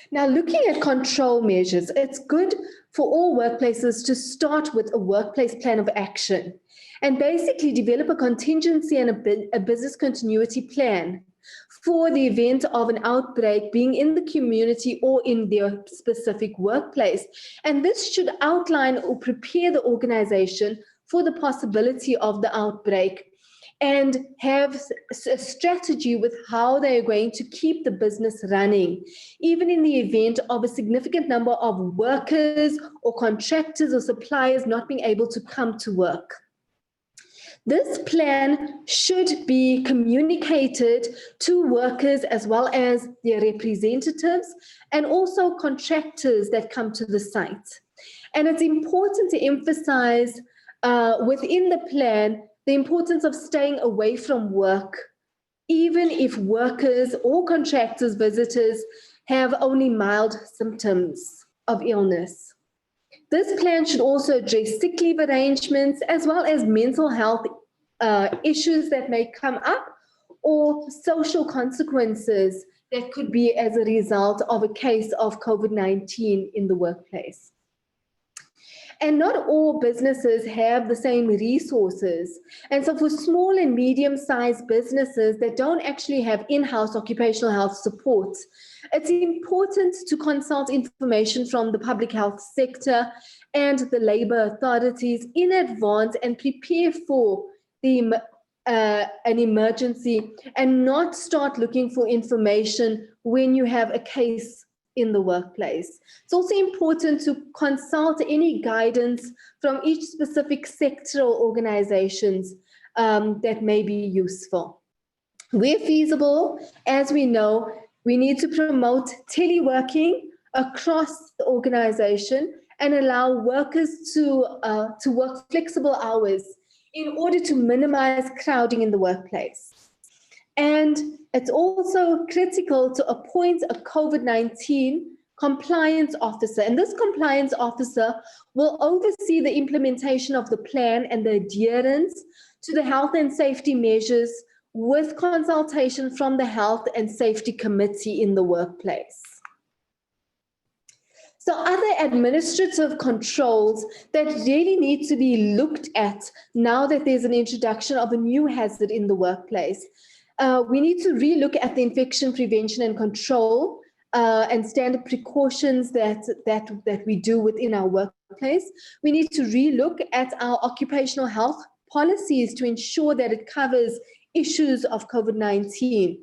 Now, looking at control measures, it's good for all workplaces to start with a workplace plan of action and basically develop a contingency and a business continuity plan for the event of an outbreak being in the community or in their specific workplace. And this should outline or prepare the organization for the possibility of the outbreak and have a strategy with how they are going to keep the business running, even in the event of a significant number of workers or contractors or suppliers not being able to come to work. This plan should be communicated to workers as well as their representatives and also contractors that come to the site. And it's important to emphasize within the plan the importance of staying away from work, even if workers or contractors, visitors have only mild symptoms of illness. This plan should also address sick leave arrangements as well as mental health issues that may come up or social consequences that could be as a result of a case of COVID-19 in the workplace. And not all businesses have the same resources. And so for small and medium-sized businesses that don't actually have in-house occupational health support, it's important to consult information from the public health sector and the labor authorities in advance and prepare for an emergency and not start looking for information when you have a case in the workplace. It's also important to consult any guidance from each specific sectoral organizations that may be useful. Where feasible, as we know, we need to promote teleworking across the organization and allow workers to work flexible hours in order to minimize crowding in the workplace. And it's also critical to appoint a COVID-19 compliance officer. And this compliance officer will oversee the implementation of the plan and the adherence to the health and safety measures with consultation from the Health and Safety Committee in the workplace. So other administrative controls that really need to be looked at now that there's an introduction of a new hazard in the workplace. We need to relook at the infection prevention and control and standard precautions that we do within our workplace. We need to relook at our occupational health policies to ensure that it covers issues of COVID-19.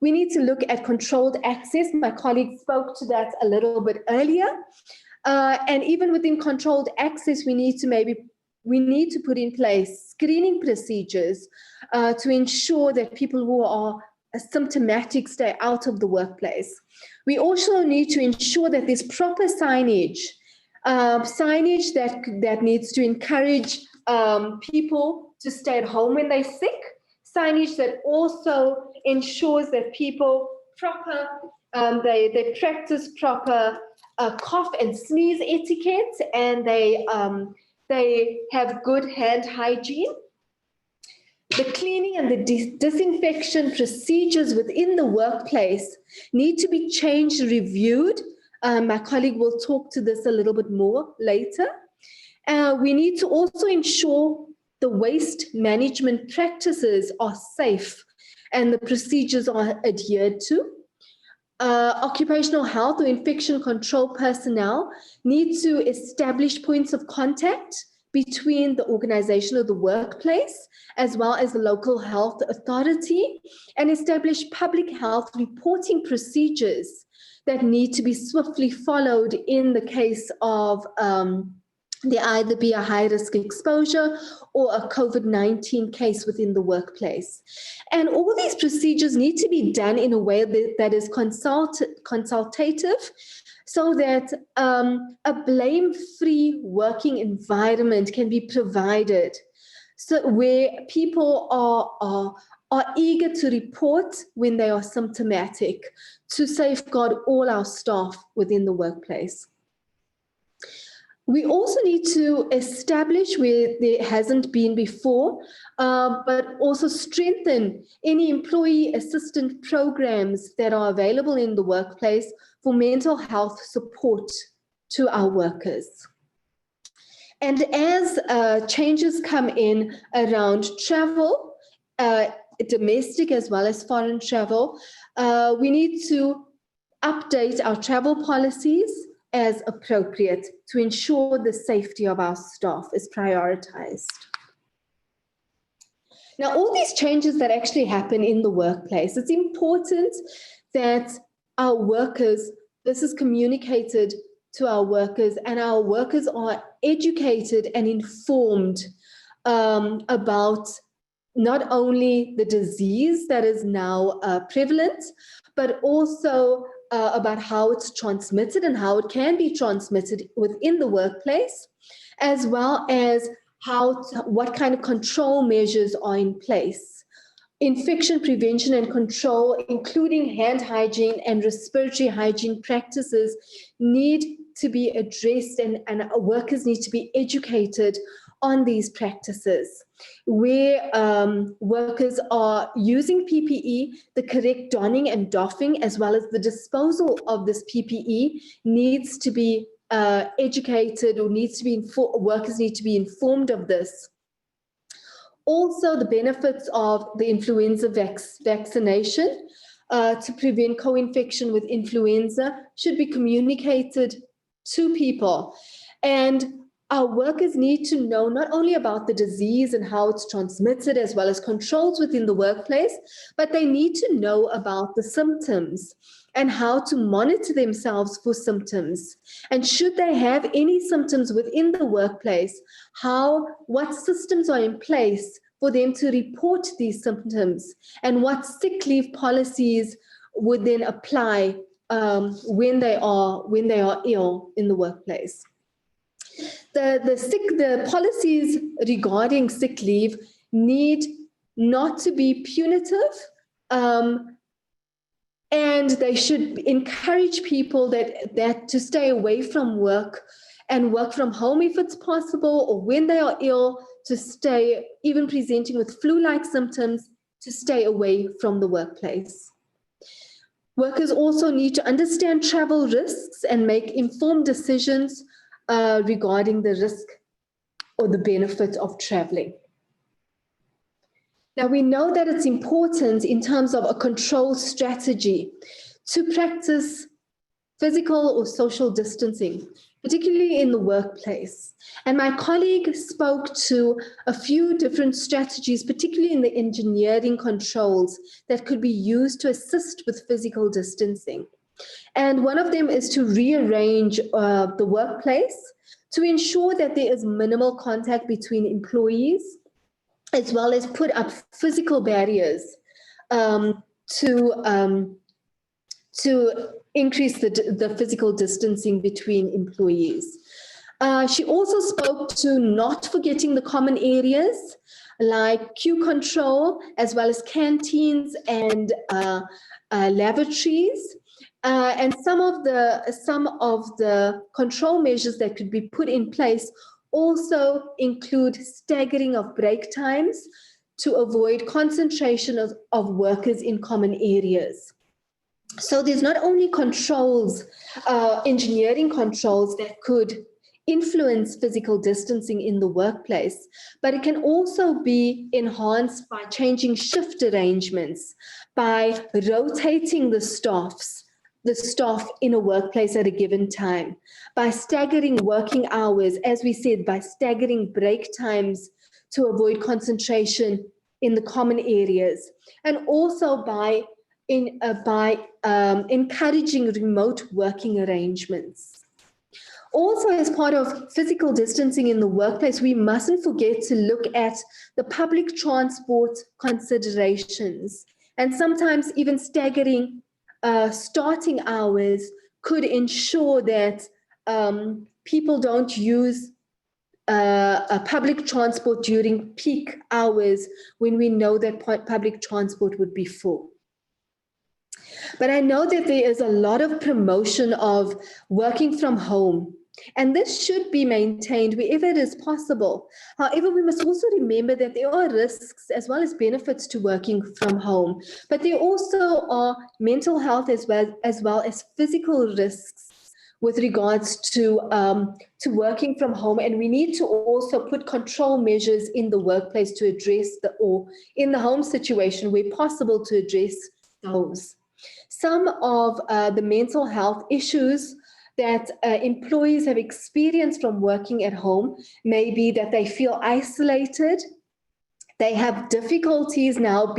We need to look at controlled access. My colleague spoke to that a little bit earlier. And even within controlled access, we need to put in place screening procedures to ensure that people who are symptomatic stay out of the workplace. We also need to ensure that there's proper signage, that needs to encourage people to stay at home when they're sick, signage that also ensures that people they practice proper cough and sneeze etiquette, and they have good hand hygiene. The cleaning and the disinfection procedures within the workplace need to be changed, reviewed. My colleague will talk to this a little bit more later. We need to also ensure the waste management practices are safe and the procedures are adhered to. Occupational health or infection control personnel need to establish points of contact between the organization of the workplace as well as the local health authority, and establish public health reporting procedures that need to be swiftly followed in the case of there either be a high-risk exposure or a COVID-19 case within the workplace. And all these procedures need to be done in a way that is consultative, so that a blame-free working environment can be provided, so where people are eager to report when they are symptomatic, to safeguard all our staff within the workplace. We also need to establish, where there hasn't been before, but also strengthen any employee assistance programs that are available in the workplace for mental health support to our workers. And as changes come in around travel, domestic as well as foreign travel, we need to update our travel policies as appropriate to ensure the safety of our staff is prioritized. Now, all these changes that actually happen in the workplace, it's important that our workers, this is communicated to our workers, and our workers are educated and informed about not only the disease that is now prevalent, but also about how it's transmitted and how it can be transmitted within the workplace, as well as what kind of control measures are in place. Infection prevention and control, including hand hygiene and respiratory hygiene practices, need to be addressed, and workers need to be educated on these practices. Where workers are using PPE, the correct donning and doffing, as well as the disposal of this PPE, needs to be educated, or workers need to be informed of this. Also, the benefits of the influenza vaccination to prevent co-infection with influenza should be communicated to people. And our workers need to know not only about the disease and how it's transmitted, as well as controls within the workplace, but they need to know about the symptoms and how to monitor themselves for symptoms. And should they have any symptoms within the workplace, what systems are in place for them to report these symptoms, and what sick leave policies would then apply when they are ill in the workplace. The policies regarding sick leave need not to be punitive, and they should encourage people that to stay away from work and work from home if it's possible, or when they are ill, to stay, even presenting with flu-like symptoms, to stay away from the workplace. Workers also need to understand travel risks and make informed decisions regarding the risk or the benefit of traveling. Now, we know that it's important in terms of a control strategy to practice physical or social distancing, particularly in the workplace. And my colleague spoke to a few different strategies, particularly in the engineering controls, that could be used to assist with physical distancing. And one of them is to rearrange the workplace to ensure that there is minimal contact between employees, as well as put up physical barriers to increase the physical distancing between employees. She also spoke to not forgetting the common areas like queue control, as well as canteens and lavatories. And some of the control measures that could be put in place also include staggering of break times to avoid concentration of workers in common areas. So there's not only controls, engineering controls that could influence physical distancing in the workplace, but it can also be enhanced by changing shift arrangements, by rotating the staff in a workplace at a given time, by staggering working hours, as we said, by staggering break times to avoid concentration in the common areas, and also by encouraging remote working arrangements. Also, as part of physical distancing in the workplace, we mustn't forget to look at the public transport considerations, and sometimes even staggering starting hours could ensure that people don't use public transport during peak hours when we know that public transport would be full. But I know that there is a lot of promotion of working from home, and this should be maintained wherever it is possible. However, we must also remember that there are risks as well as benefits to working from home, but there also are mental health as well as physical risks with regards to working from home, and we need to also put control measures in the workplace to address or in the home situation where possible to address those. Some of the mental health issues that employees have experienced from working at home may be that they feel isolated. They have difficulties now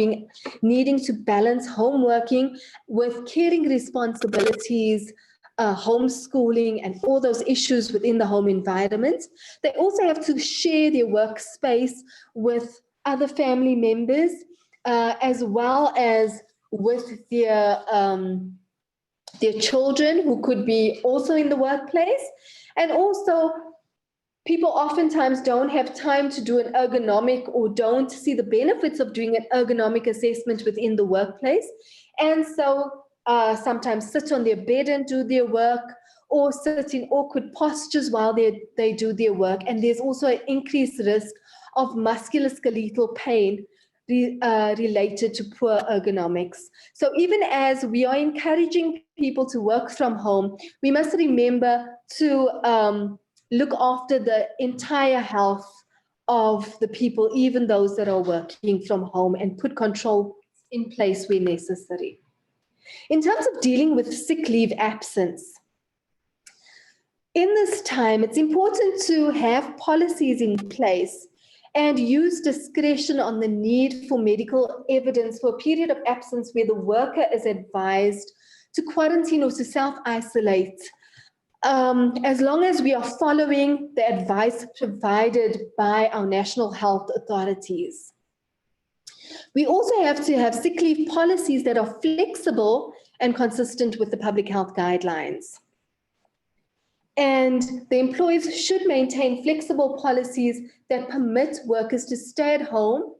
needing to balance home working with caring responsibilities homeschooling and all those issues within the home environment. They also have to share their workspace with other family members, as well as with their children who could be also in the workplace. And also, people oftentimes don't have time to do an ergonomic or don't see the benefits of doing an ergonomic assessment within the workplace. And so sometimes sit on their bed and do their work, or sit in awkward postures while they do their work. And there's also an increased risk of musculoskeletal pain related to poor ergonomics. So even as we are encouraging people to work from home, we must remember to look after the entire health of the people, even those that are working from home, and put control in place where necessary. In terms of dealing with sick leave absence, in this time, it's important to have policies in place and use discretion on the need for medical evidence for a period of absence where the worker is advised to quarantine or to self-isolate, as long as we are following the advice provided by our national health authorities. We also have to have sick leave policies that are flexible and consistent with the public health guidelines. And the employers should maintain flexible policies that permit workers to stay at home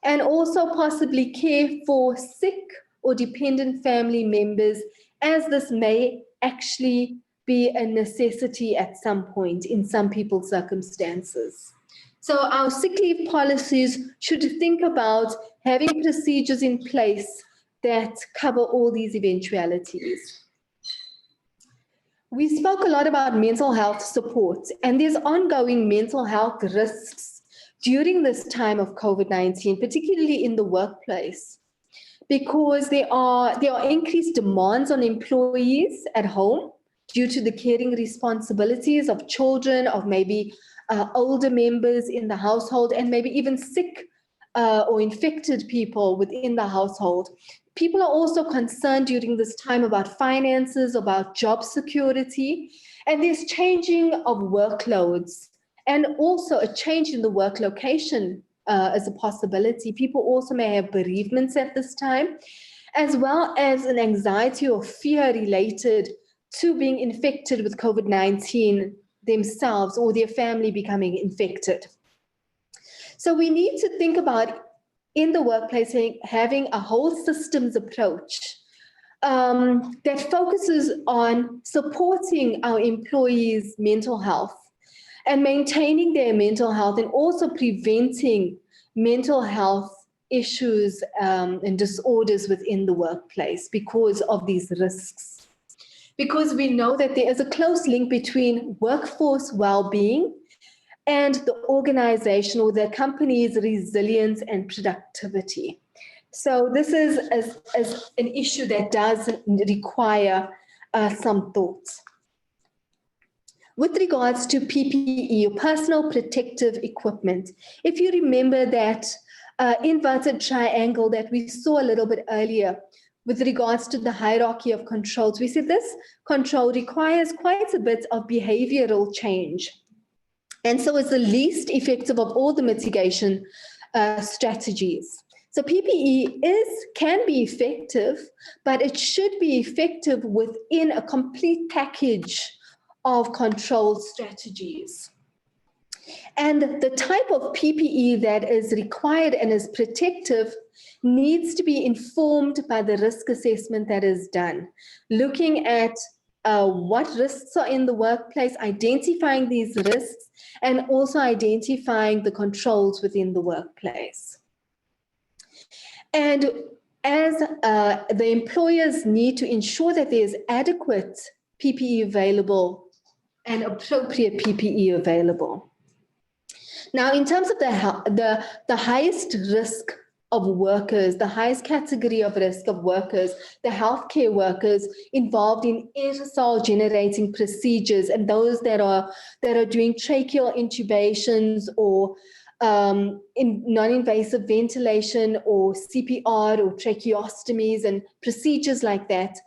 and also possibly care for sick or dependent family members, as this may actually be a necessity at some point in some people's circumstances. So our sick leave policies should think about having procedures in place that cover all these eventualities. We spoke a lot about mental health support, and there's ongoing mental health risks during this time of COVID-19, particularly in the workplace, because there are increased demands on employees at home due to the caring responsibilities of children, of maybe older members in the household, and maybe even sick or infected people within the household. People are also concerned during this time about finances, about job security, and there's changing of workloads, and also a change in the work location as a possibility. People also may have bereavements at this time, as well as an anxiety or fear related to being infected with COVID-19 themselves or their family becoming infected. So we need to think about, in the workplace, having a whole systems approach that focuses on supporting our employees' mental health and maintaining their mental health, and also preventing mental health issues and disorders within the workplace because of these risks. Because we know that there is a close link between workforce well-being and the organization or the company's resilience and productivity. So this is an issue that does require some thoughts. With regards to PPE, or personal protective equipment, if you remember that inverted triangle that we saw a little bit earlier with regards to the hierarchy of controls, we said this control requires quite a bit of behavioral change. And so it's the least effective of all the mitigation strategies. So PPE can be effective, but it should be effective within a complete package of control strategies. And the type of PPE that is required and is protective needs to be informed by the risk assessment that is done, looking at what risks are in the workplace, identifying these risks, and also identifying the controls within the workplace. And as the employers need to ensure that there's adequate PPE available and appropriate PPE available. Now, in terms of the highest risk of workers, the highest category of risk of workers, the healthcare workers involved in aerosol generating procedures, and those that are doing tracheal intubations or in non-invasive ventilation or CPR or tracheostomies and procedures like that.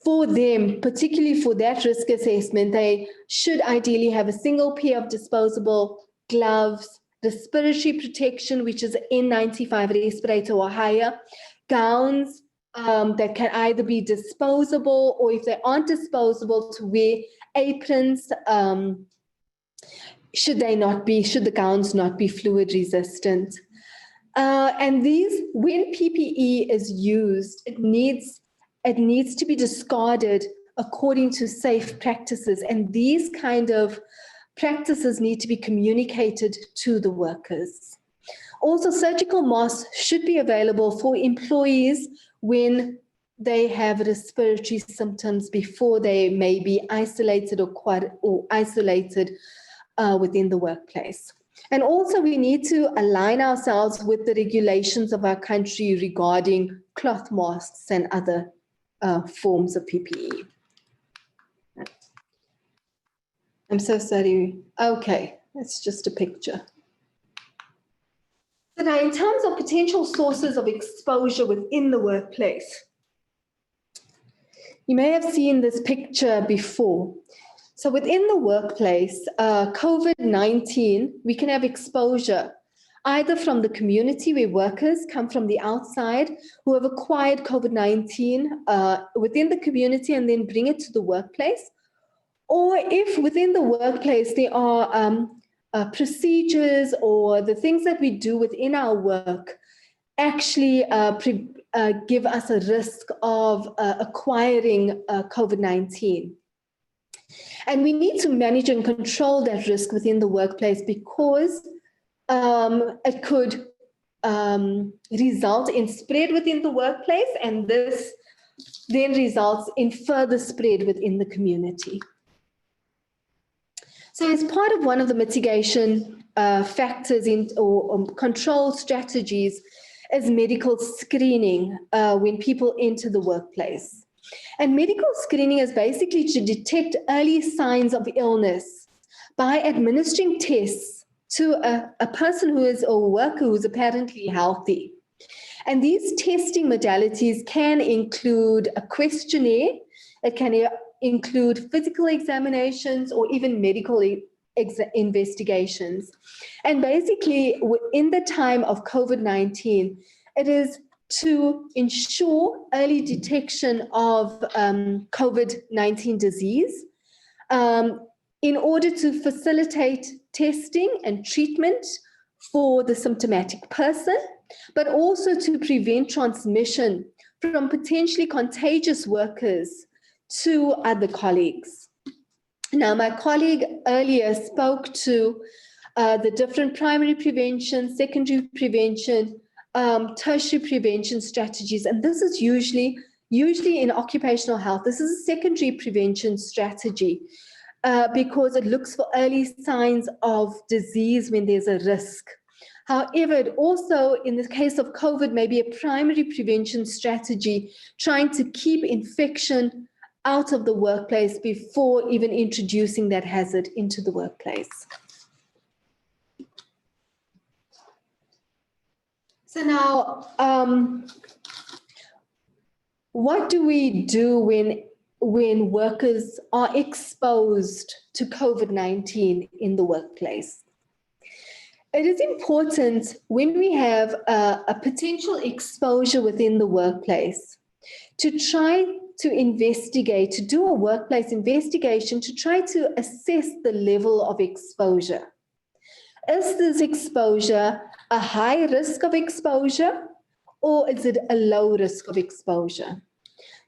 for them, particularly for that risk assessment, they should ideally have a single pair of disposable gloves, respiratory protection, which is N95 respirator or higher, gowns that can either be disposable, or if they aren't disposable, to wear aprons, should the gowns not be fluid resistant. And these, when PPE is used, it needs to be discarded according to safe practices. And these kind of practices need to be communicated to the workers. Also, surgical masks should be available for employees when they have respiratory symptoms before they may be isolated or isolated within the workplace. And also, we need to align ourselves with the regulations of our country regarding cloth masks and other forms of PPE. I'm so sorry. Okay, that's just a picture. So now, in terms of potential sources of exposure within the workplace, you may have seen this picture before. So within the workplace, COVID-19, we can have exposure either from the community where workers come from the outside who have acquired COVID-19 within the community and then bring it to the workplace. Or if within the workplace there are procedures or the things that we do within our work actually give us a risk of acquiring COVID-19. And we need to manage and control that risk within the workplace, because it could result in spread within the workplace, and this then results in further spread within the community. So as part of one of the mitigation factors or control strategies is medical screening when people enter the workplace. And medical screening is basically to detect early signs of illness by administering tests to a person who is a worker who is apparently healthy. And these testing modalities can include a questionnaire, it can include physical examinations, or even medical investigations. And basically, in the time of COVID-19, it is to ensure early detection of COVID-19 disease in order to facilitate testing and treatment for the symptomatic person, but also to prevent transmission from potentially contagious workers to other colleagues. Now, my colleague earlier spoke to the different primary prevention, secondary prevention, tertiary prevention strategies, and this is usually in occupational health. This is a secondary prevention strategy because it looks for early signs of disease when there's a risk. However, it also, in the case of COVID, may be a primary prevention strategy, trying to keep infection out of the workplace before even introducing that hazard into the workplace. So now, what do we do when workers are exposed to COVID-19 in the workplace? It is important when we have a potential exposure within the workplace to try to investigate, to do a workplace investigation to try to assess the level of exposure. Is this exposure a high risk of exposure, or is it a low risk of exposure?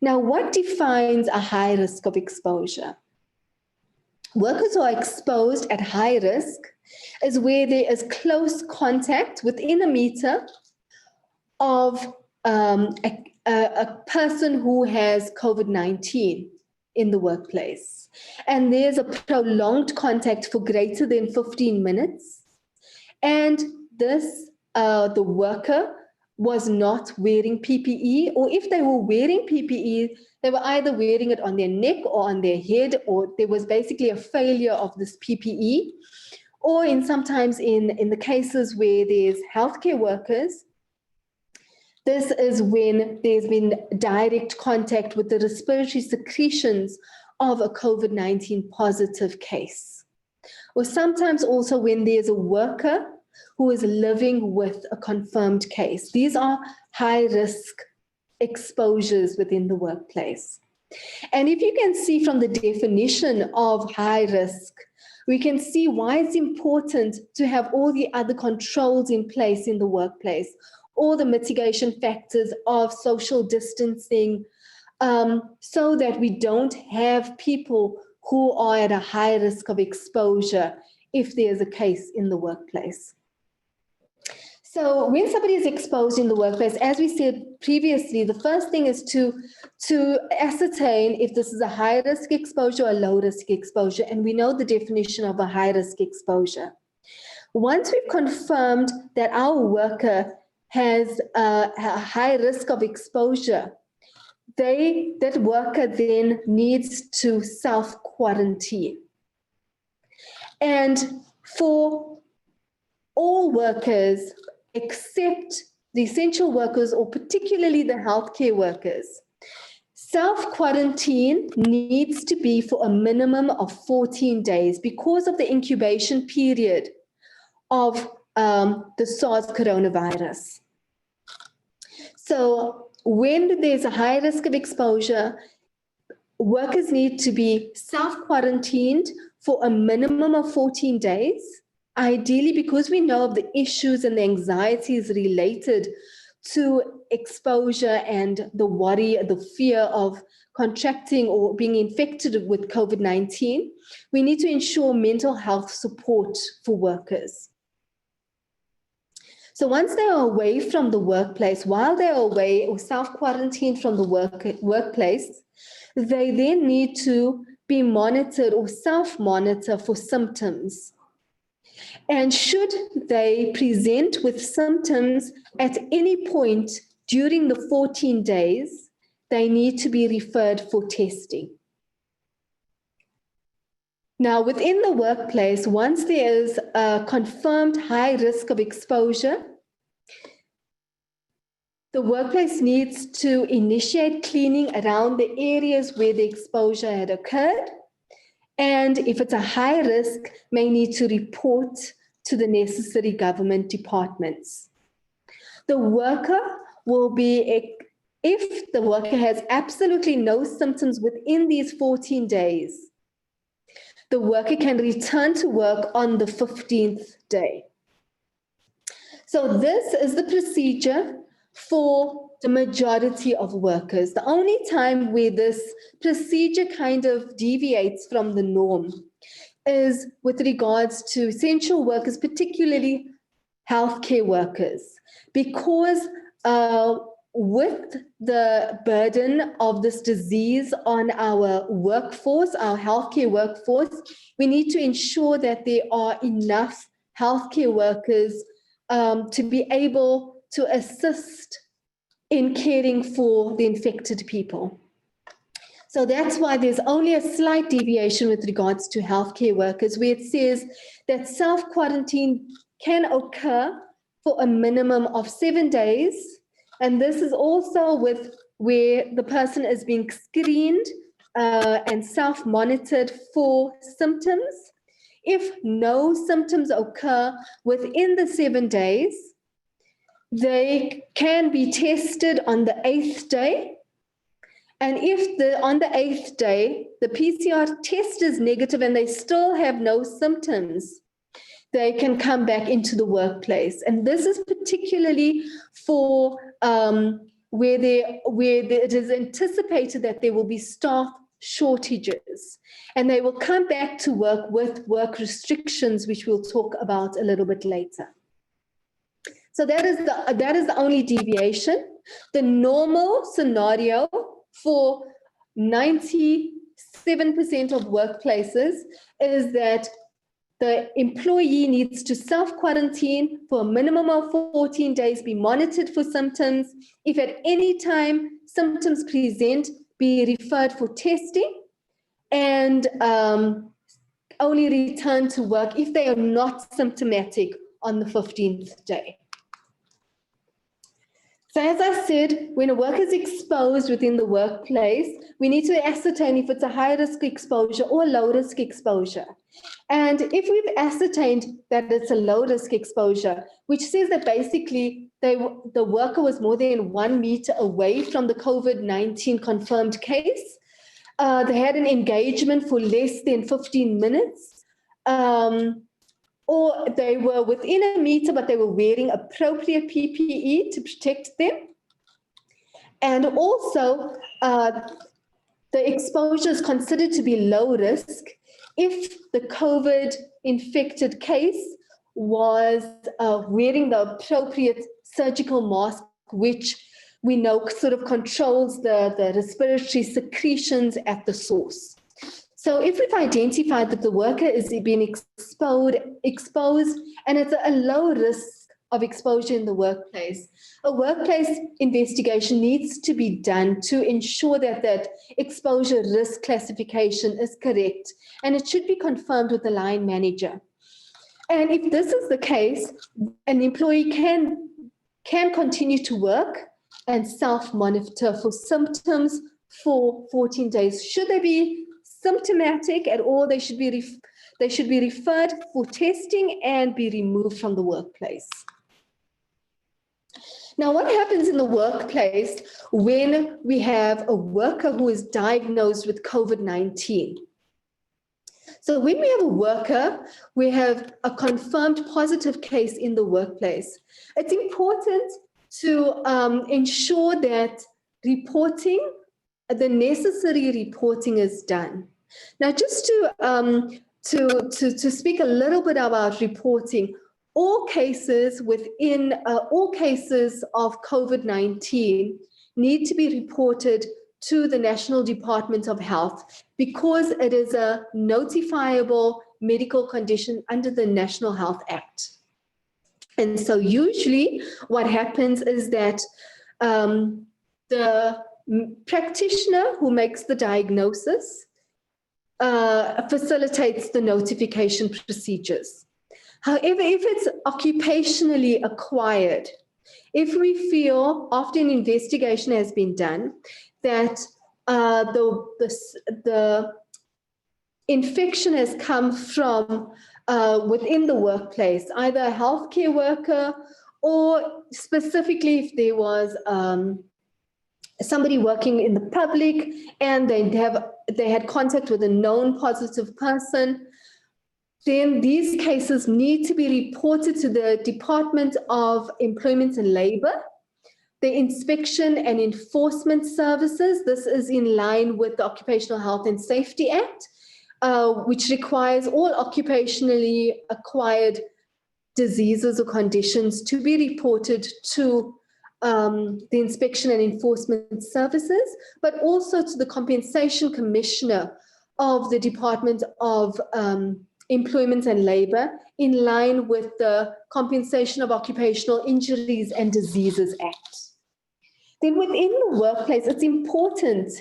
Now, what defines a high risk of exposure? Workers who are exposed at high risk is where there is close contact within a meter of a person who has COVID-19 in the workplace. And there's a prolonged contact for greater than 15 minutes. And this, the worker was not wearing PPE, or if they were wearing PPE, they were either wearing it on their neck or on their head, or there was basically a failure of this PPE. Or sometimes in the cases where there's healthcare workers, This is when there's been direct contact with the respiratory secretions of a COVID-19 positive case. Or sometimes also when there's a worker who is living with a confirmed case. These are high-risk exposures within the workplace. And if you can see from the definition of high risk, we can see why it's important to have all the other controls in place in the workplace, all the mitigation factors of social distancing, so that we don't have people who are at a high risk of exposure if there's a case in the workplace. So when somebody is exposed in the workplace, as we said previously, the first thing is to ascertain if this is a high-risk exposure or a low-risk exposure, and we know the definition of a high-risk exposure. Once we've confirmed that our worker has a high risk of exposure, that worker then needs to self-quarantine. And for all workers, except the essential workers, or particularly the healthcare workers, self-quarantine needs to be for a minimum of 14 days because of the incubation period of the SARS coronavirus. So when there's a high risk of exposure, workers need to be self-quarantined for a minimum of 14 days. Ideally, because we know of the issues and the anxieties related to exposure and the worry, the fear of contracting or being infected with COVID-19, we need to ensure mental health support for workers. So once they are away from the workplace, while they are away or self-quarantined from the workplace, they then need to be monitored or self-monitor for symptoms. And should they present with symptoms at any point during the 14 days, they need to be referred for testing. Now, within the workplace, once there is a confirmed high risk of exposure, the workplace needs to initiate cleaning around the areas where the exposure had occurred. And if it's a high risk, may need to report to the necessary government departments. The worker will be, if the worker has absolutely no symptoms within these 14 days, the worker can return to work on the 15th day. So this is the procedure for the majority of workers. The only time where this procedure kind of deviates from the norm is with regards to essential workers, particularly healthcare workers, because with the burden of this disease on our workforce, our healthcare workforce, we need to ensure that there are enough healthcare workers to be able to assist in caring for the infected people. So that's why there's only a slight deviation with regards to healthcare workers, where it says that self-quarantine can occur for a minimum of 7 days. And this is also with where the person is being screened and self-monitored for symptoms. If no symptoms occur within the 7 days, they can be tested on the 8th day. And if on the 8th day, the PCR test is negative and they still have no symptoms, they can come back into the workplace. And this is particularly for where it is anticipated that there will be staff shortages, and they will come back to work with work restrictions, which we'll talk about a little bit later. So that is the only deviation. The normal scenario for 97% of workplaces is that the employee needs to self-quarantine for a minimum of 14 days, be monitored for symptoms. If at any time symptoms present, be referred for testing, and only return to work if they are not symptomatic on the 15th day. So as I said, when a worker is exposed within the workplace, we need to ascertain if it's a high-risk exposure or low-risk exposure. And if we've ascertained that it's a low-risk exposure, which says that basically the worker was more than 1 meter away from the COVID-19 confirmed case, they had an engagement for less than 15 minutes, or they were within a meter, but they were wearing appropriate PPE to protect them. And also, the exposure is considered to be low risk if the COVID-infected case was wearing the appropriate surgical mask, which we know sort of controls the respiratory secretions at the source. So if we've identified that the worker is being exposed and it's a low risk of exposure in the workplace, a workplace investigation needs to be done to ensure that that exposure risk classification is correct, and it should be confirmed with the line manager. And if this is the case, an employee can continue to work and self-monitor for symptoms for 14 days. Should they be symptomatic at all, they should be referred for testing and be removed from the workplace. Now, what happens in the workplace when we have a worker who is diagnosed with COVID-19? So when we have a worker, we have a confirmed positive case in the workplace. It's important to ensure that reporting, the necessary reporting is done. Now, just to speak a little bit about reporting, all cases of COVID-19 need to be reported to the National Department of Health because it is a notifiable medical condition under the National Health Act. And so usually what happens is that the practitioner who makes the diagnosis facilitates the notification procedures. However, if it's occupationally acquired, if we feel after an investigation has been done that the infection has come from within the workplace, either a healthcare worker or specifically if there was somebody working in the public and they had contact with a known positive person, then these cases need to be reported to the Department of Employment and Labor, the Inspection and Enforcement Services. This is in line with the Occupational Health and Safety Act, which requires all occupationally acquired diseases or conditions to be reported to the Inspection and Enforcement Services, but also to the Compensation Commissioner of the Department of Employment and Labor, in line with the Compensation of Occupational Injuries and Diseases Act. Then within the workplace, it's important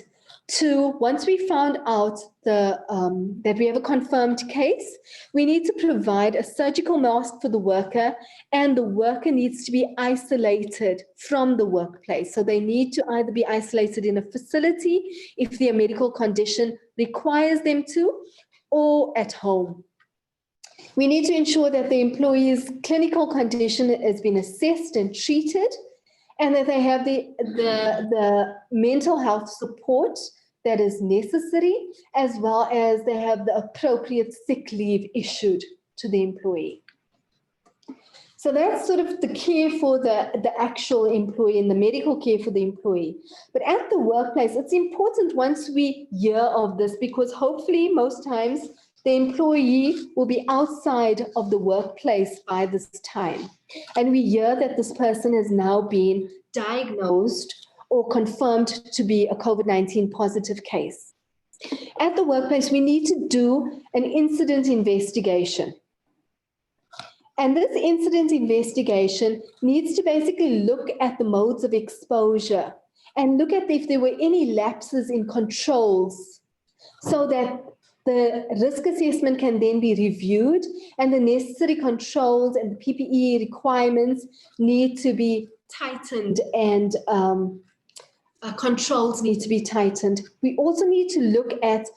to, once we found out that we have a confirmed case, we need to provide a surgical mask for the worker, and the worker needs to be isolated from the workplace. So they need to either be isolated in a facility if their medical condition requires them to, or at home. We need to ensure that the employee's clinical condition has been assessed and treated, and that they have the mental health support that is necessary, as well as they have the appropriate sick leave issued to the employee. So that's sort of the care for the actual employee and the medical care for the employee. But at the workplace, it's important once we hear of this, because hopefully most times the employee will be outside of the workplace by this time. And we hear that this person has now been diagnosed or confirmed to be a COVID-19 positive case. At the workplace, we need to do an incident investigation. And this incident investigation needs to basically look at the modes of exposure and look at if there were any lapses in controls, so that the risk assessment can then be reviewed and the necessary controls and the PPE requirements need to be tightened and controls need to be tightened. We also need to look at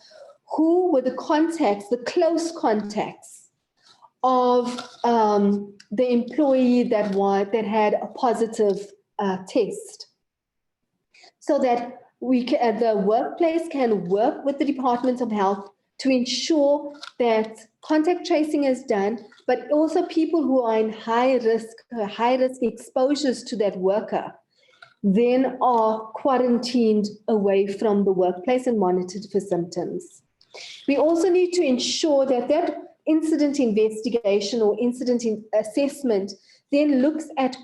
who were the contacts, the close contacts of the employee that had a positive test, so that the workplace can work with the Department of Health to ensure that contact tracing is done, but also people who are in high risk exposures to that worker then are quarantined away from the workplace and monitored for symptoms. We also need to ensure that that incident investigation or incident assessment then looks at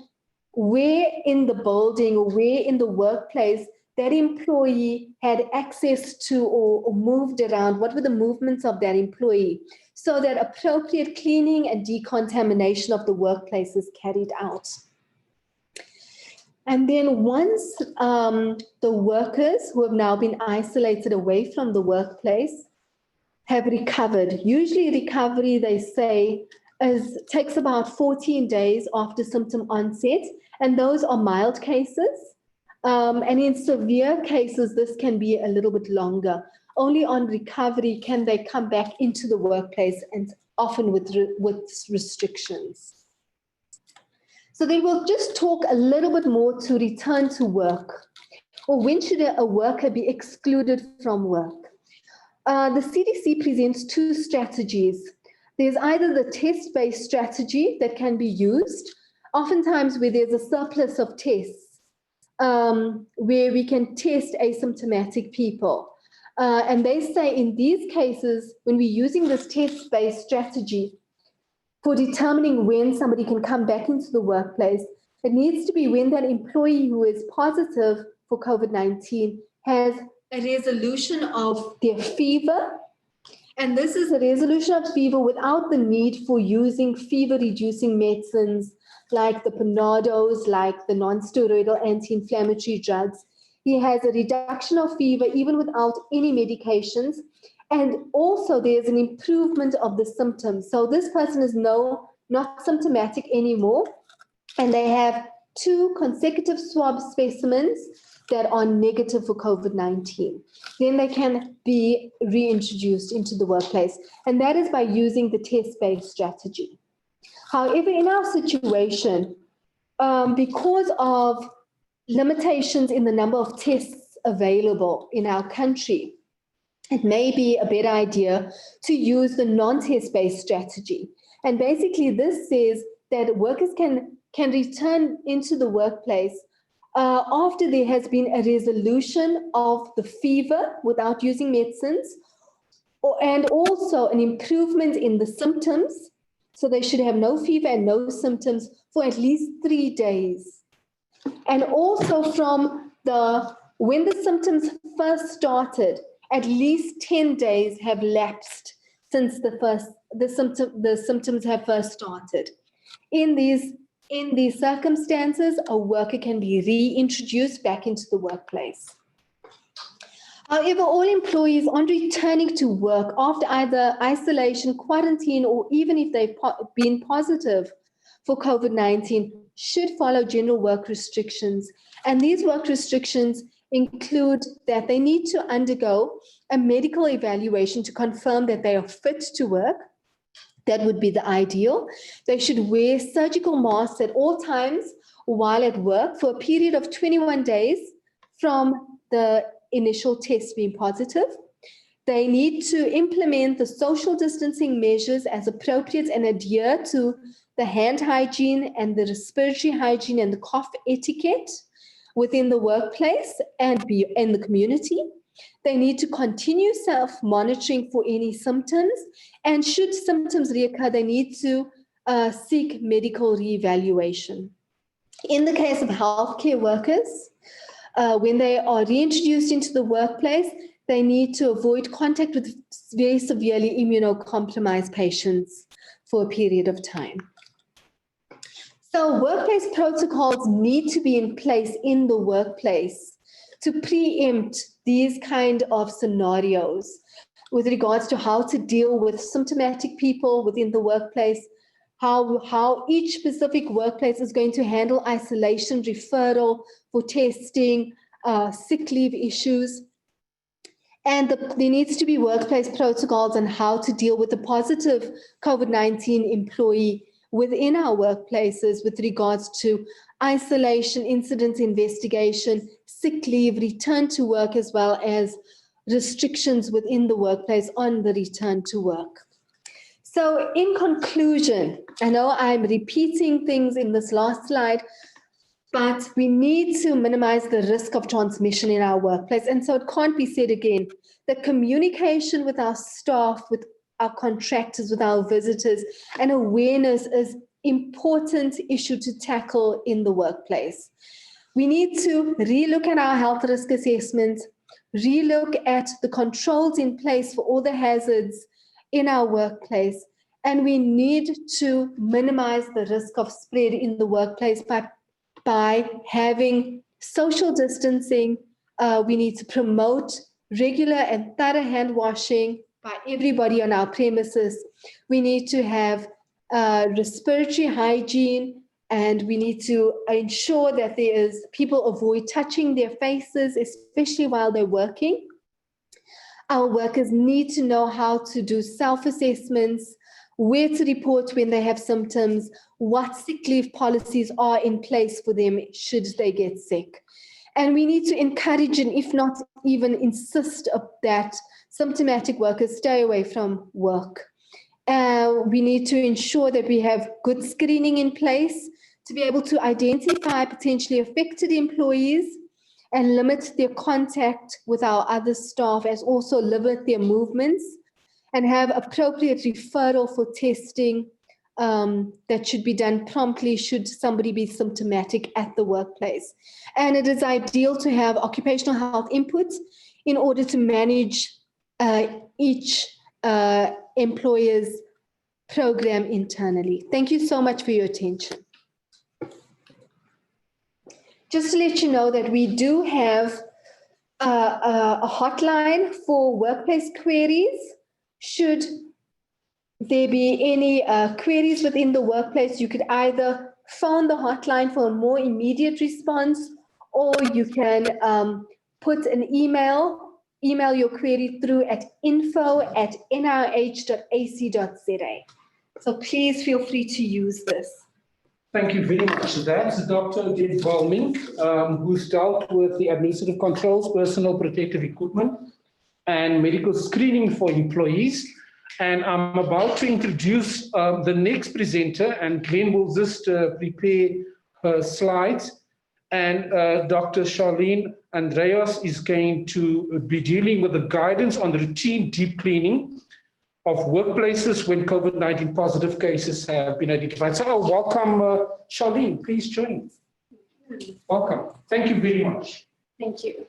where in the building or where in the workplace that employee had access to or moved around, what were the movements of that employee, so that appropriate cleaning and decontamination of the workplace is carried out. And then once the workers who have now been isolated away from the workplace have recovered, usually recovery, they say, takes about 14 days after symptom onset, and those are mild cases. And in severe cases, this can be a little bit longer. Only on recovery can they come back into the workplace, and often with restrictions. So then we'll just talk a little bit more to return to work, or when should a worker be excluded from work. The CDC presents two strategies. There's either the test-based strategy that can be used, oftentimes where there's a surplus of tests, where we can test asymptomatic people. And they say in these cases, when we're using this test-based strategy for determining when somebody can come back into the workplace, it needs to be when that employee who is positive for COVID-19 has a resolution of their fever. And this is a resolution of fever without the need for using fever-reducing medicines like the Panados, like the non-steroidal anti-inflammatory drugs. He has a reduction of fever even without any medications. And also there's an improvement of the symptoms. So this person is not symptomatic anymore. And they have 2 consecutive swab specimens that are negative for COVID-19. Then they can be reintroduced into the workplace. And that is by using the test-based strategy. However, in our situation, because of limitations in the number of tests available in our country, it may be a better idea to use the non-test-based strategy. And basically this says that workers can return into the workplace after there has been a resolution of the fever without using medicines, and also an improvement in the symptoms. So they should have no fever and no symptoms for at least 3 days. And also from when the symptoms first started, at least 10 days have lapsed since the symptoms have first started. In these circumstances, a worker can be reintroduced back into the workplace. However, all employees on returning to work after either isolation, quarantine, or even if they've been positive for COVID-19 should follow general work restrictions. And these work restrictions include that they need to undergo a medical evaluation to confirm that they are fit to work. That would be the ideal. They should wear surgical masks at all times while at work for a period of 21 days from the initial test being positive. They need to implement the social distancing measures as appropriate and adhere to the hand hygiene and the respiratory hygiene and the cough etiquette within the workplace and in the community. They need to continue self-monitoring for any symptoms, and should symptoms reoccur, they need to seek medical reevaluation. In the case of healthcare workers, when they are reintroduced into the workplace, they need to avoid contact with very severely immunocompromised patients for a period of time. So workplace protocols need to be in place in the workplace to preempt these kind of scenarios with regards to how to deal with symptomatic people within the workplace, how each specific workplace is going to handle isolation, referral for testing, sick leave issues. And there needs to be workplace protocols on how to deal with a positive COVID-19 employee within our workplaces with regards to isolation, incident investigation, sick leave, return to work, as well as restrictions within the workplace on the return to work. So in conclusion, I know I'm repeating things in this last slide, but we need to minimize the risk of transmission in our workplace. And so it can't be said again, that communication with our staff, with our contractors, with our visitors, and awareness is important issue to tackle in the workplace. We need to relook at our health risk assessments, relook at the controls in place for all the hazards in our workplace, and we need to minimize the risk of spread in the workplace by having social distancing. We need to promote regular and thorough hand washing by everybody on our premises. We need to have respiratory hygiene, and we need to ensure that people avoid touching their faces, especially while they're working. Our workers need to know how to do self-assessments, where to report when they have symptoms, what sick leave policies are in place for them should they get sick. And we need to encourage, and if not even insist that symptomatic workers stay away from work. We need to ensure that we have good screening in place to be able to identify potentially affected employees and limit their contact with our other staff, as also limit their movements, and have appropriate referral for testing that should be done promptly should somebody be symptomatic at the workplace. And it is ideal to have occupational health input in order to manage each employer's program internally. Thank you so much for your attention. Just to let you know that we do have a hotline for workplace queries. Should there be any queries within the workplace, you could either phone the hotline for a more immediate response, or you can put an email your query through at info@nrh.ac.za. So please feel free to use this. Thank you very much. That's Dr. Dave Balming, who's dealt with the administrative controls, personal protective equipment, and medical screening for employees. And I'm about to introduce the next presenter, and Glenn will just prepare her slides. And Dr. Charlene Andreas is going to be dealing with the guidance on the routine deep cleaning of workplaces when COVID-19 positive cases have been identified. So welcome, Charlene, please join. Welcome. Thank you very much. Thank you.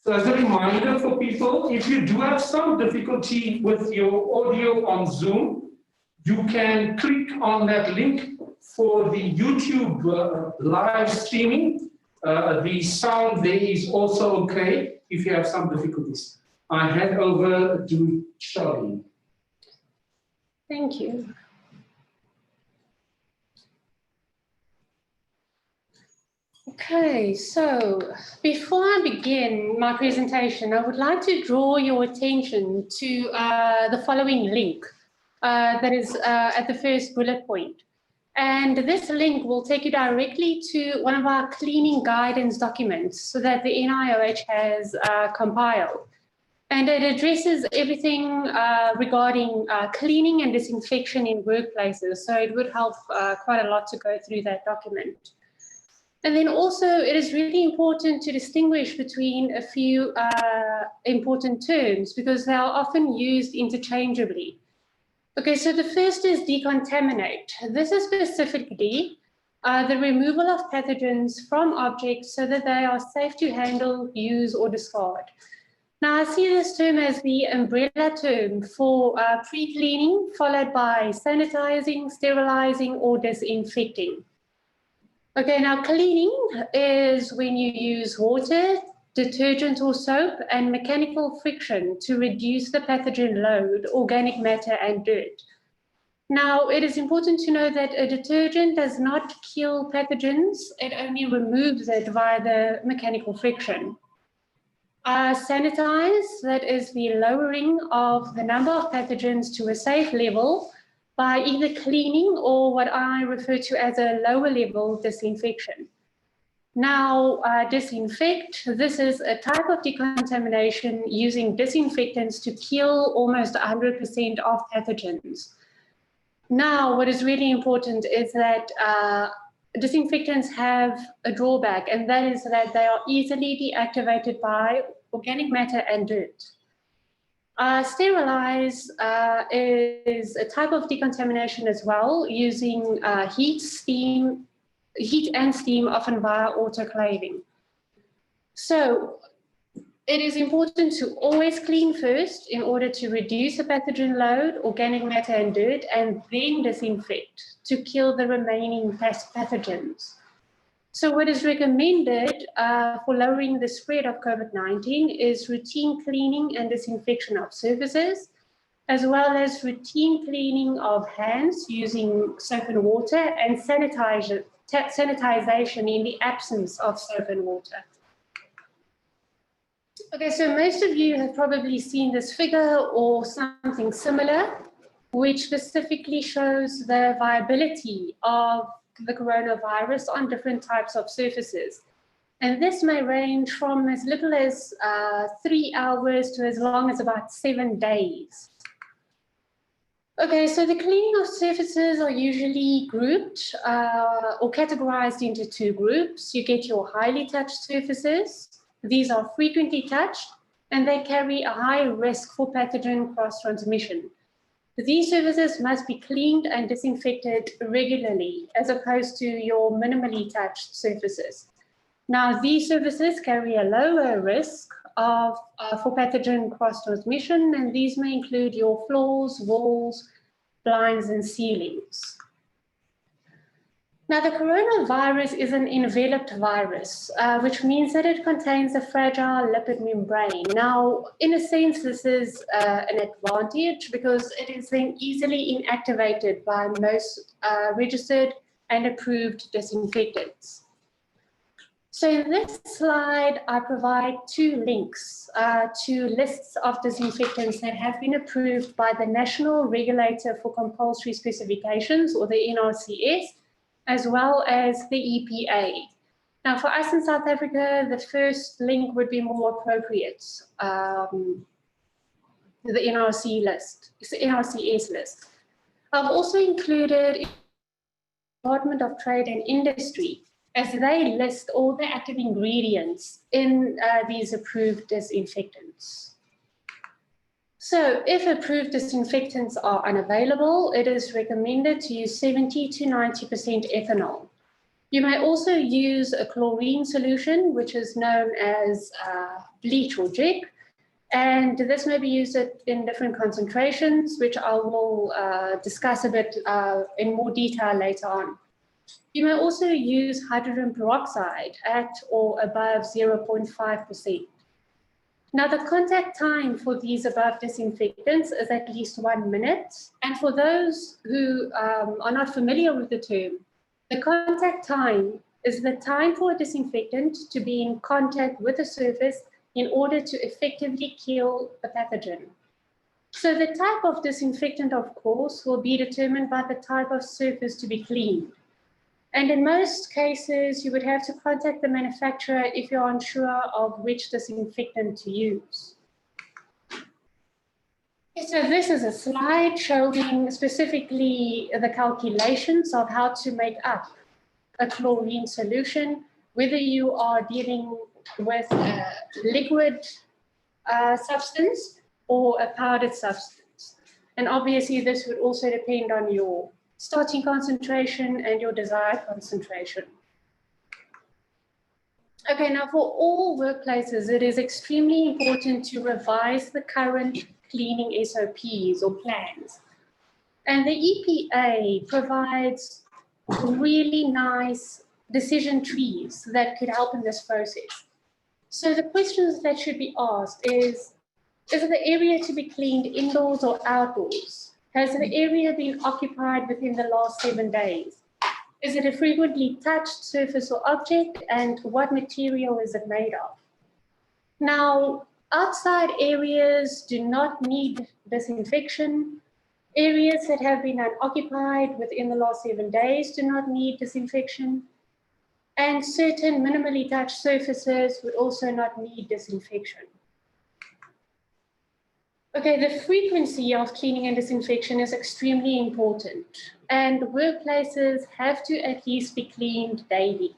So as a reminder for people, if you do have some difficulty with your audio on Zoom, you can click on that link for the YouTube live streaming. The sound there is also okay if you have some difficulties. I hand over to Charlene. Thank you. Okay, so before I begin my presentation, I would like to draw your attention to the following link that is at the first bullet point. And this link will take you directly to one of our cleaning guidance documents so that the NIOH has compiled. And it addresses everything regarding cleaning and disinfection in workplaces. So it would help quite a lot to go through that document. And then also, it is really important to distinguish between a few important terms because they are often used interchangeably. Okay, so the first is decontaminate. This is specifically the removal of pathogens from objects so that they are safe to handle, use, or discard. Now, I see this term as the umbrella term for pre-cleaning, followed by sanitizing, sterilizing, or disinfecting. Okay, now cleaning is when you use water detergent or soap, and mechanical friction to reduce the pathogen load, organic matter, and dirt. Now, it is important to know that a detergent does not kill pathogens, it only removes it via the mechanical friction. Sanitize, that is the lowering of the number of pathogens to a safe level by either cleaning or what I refer to as a lower level disinfection. Now, disinfect, this is a type of decontamination using disinfectants to kill almost 100% of pathogens. Now, what is really important is that disinfectants have a drawback, and that is that they are easily deactivated by organic matter and dirt. Sterilize is a type of decontamination as well, using heat and steam, often via autoclaving. So it is important to always clean first in order to reduce the pathogen load, organic matter and dirt, and then disinfect to kill the remaining pathogens. So what is recommended for lowering the spread of COVID-19 is routine cleaning and disinfection of surfaces, as well as routine cleaning of hands using soap and water, and sanitization in the absence of soap and water. Okay, so most of you have probably seen this figure or something similar, which specifically shows the viability of the coronavirus on different types of surfaces. And this may range from as little as 3 hours to as long as about 7 days. Okay, so the cleaning of surfaces are usually grouped or categorized into 2 groups. You get your highly touched surfaces. These are frequently touched, and they carry a high risk for pathogen cross-transmission. These surfaces must be cleaned and disinfected regularly, as opposed to your minimally touched surfaces. Now, these surfaces carry a lower risk for pathogen cross-transmission, and these may include your floors, walls, blinds, and ceilings. Now, the coronavirus is an enveloped virus, which means that it contains a fragile lipid membrane. Now, in a sense, this is an advantage because it is then easily inactivated by most registered and approved disinfectants. So in this slide, I provide 2 links to lists of disinfectants that have been approved by the National Regulator for Compulsory Specifications, or the NRCS, as well as the EPA. Now, for us in South Africa, the first link would be more appropriate, the NRCS list. I've also included Department of Trade and Industry, as they list all the active ingredients in these approved disinfectants. So if approved disinfectants are unavailable, it is recommended to use 70 to 90% ethanol. You may also use a chlorine solution, which is known as bleach or jig, and this may be used in different concentrations, which I will discuss a bit in more detail later on. You may also use hydrogen peroxide at or above 0.5%. Now, the contact time for these above disinfectants is at least 1 minute. And for those who are not familiar with the term, the contact time is the time for a disinfectant to be in contact with a surface in order to effectively kill a pathogen. So the type of disinfectant, of course, will be determined by the type of surface to be cleaned. And in most cases, you would have to contact the manufacturer if you're unsure of which disinfectant to use. So this is a slide showing specifically the calculations of how to make up a chlorine solution, whether you are dealing with a liquid substance or a powdered substance. And obviously, this would also depend on your starting concentration and your desired concentration. Okay, now for all workplaces, it is extremely important to revise the current cleaning SOPs or plans. And the EPA provides really nice decision trees that could help in this process. So the questions that should be asked is the area to be cleaned indoors or outdoors? Has the area been occupied within the last 7 days? Is it a frequently touched surface or object, and what material is it made of? Now, outside areas do not need disinfection. Areas that have been unoccupied within the last 7 days do not need disinfection. And certain minimally touched surfaces would also not need disinfection. Okay, the frequency of cleaning and disinfection is extremely important, and workplaces have to at least be cleaned daily.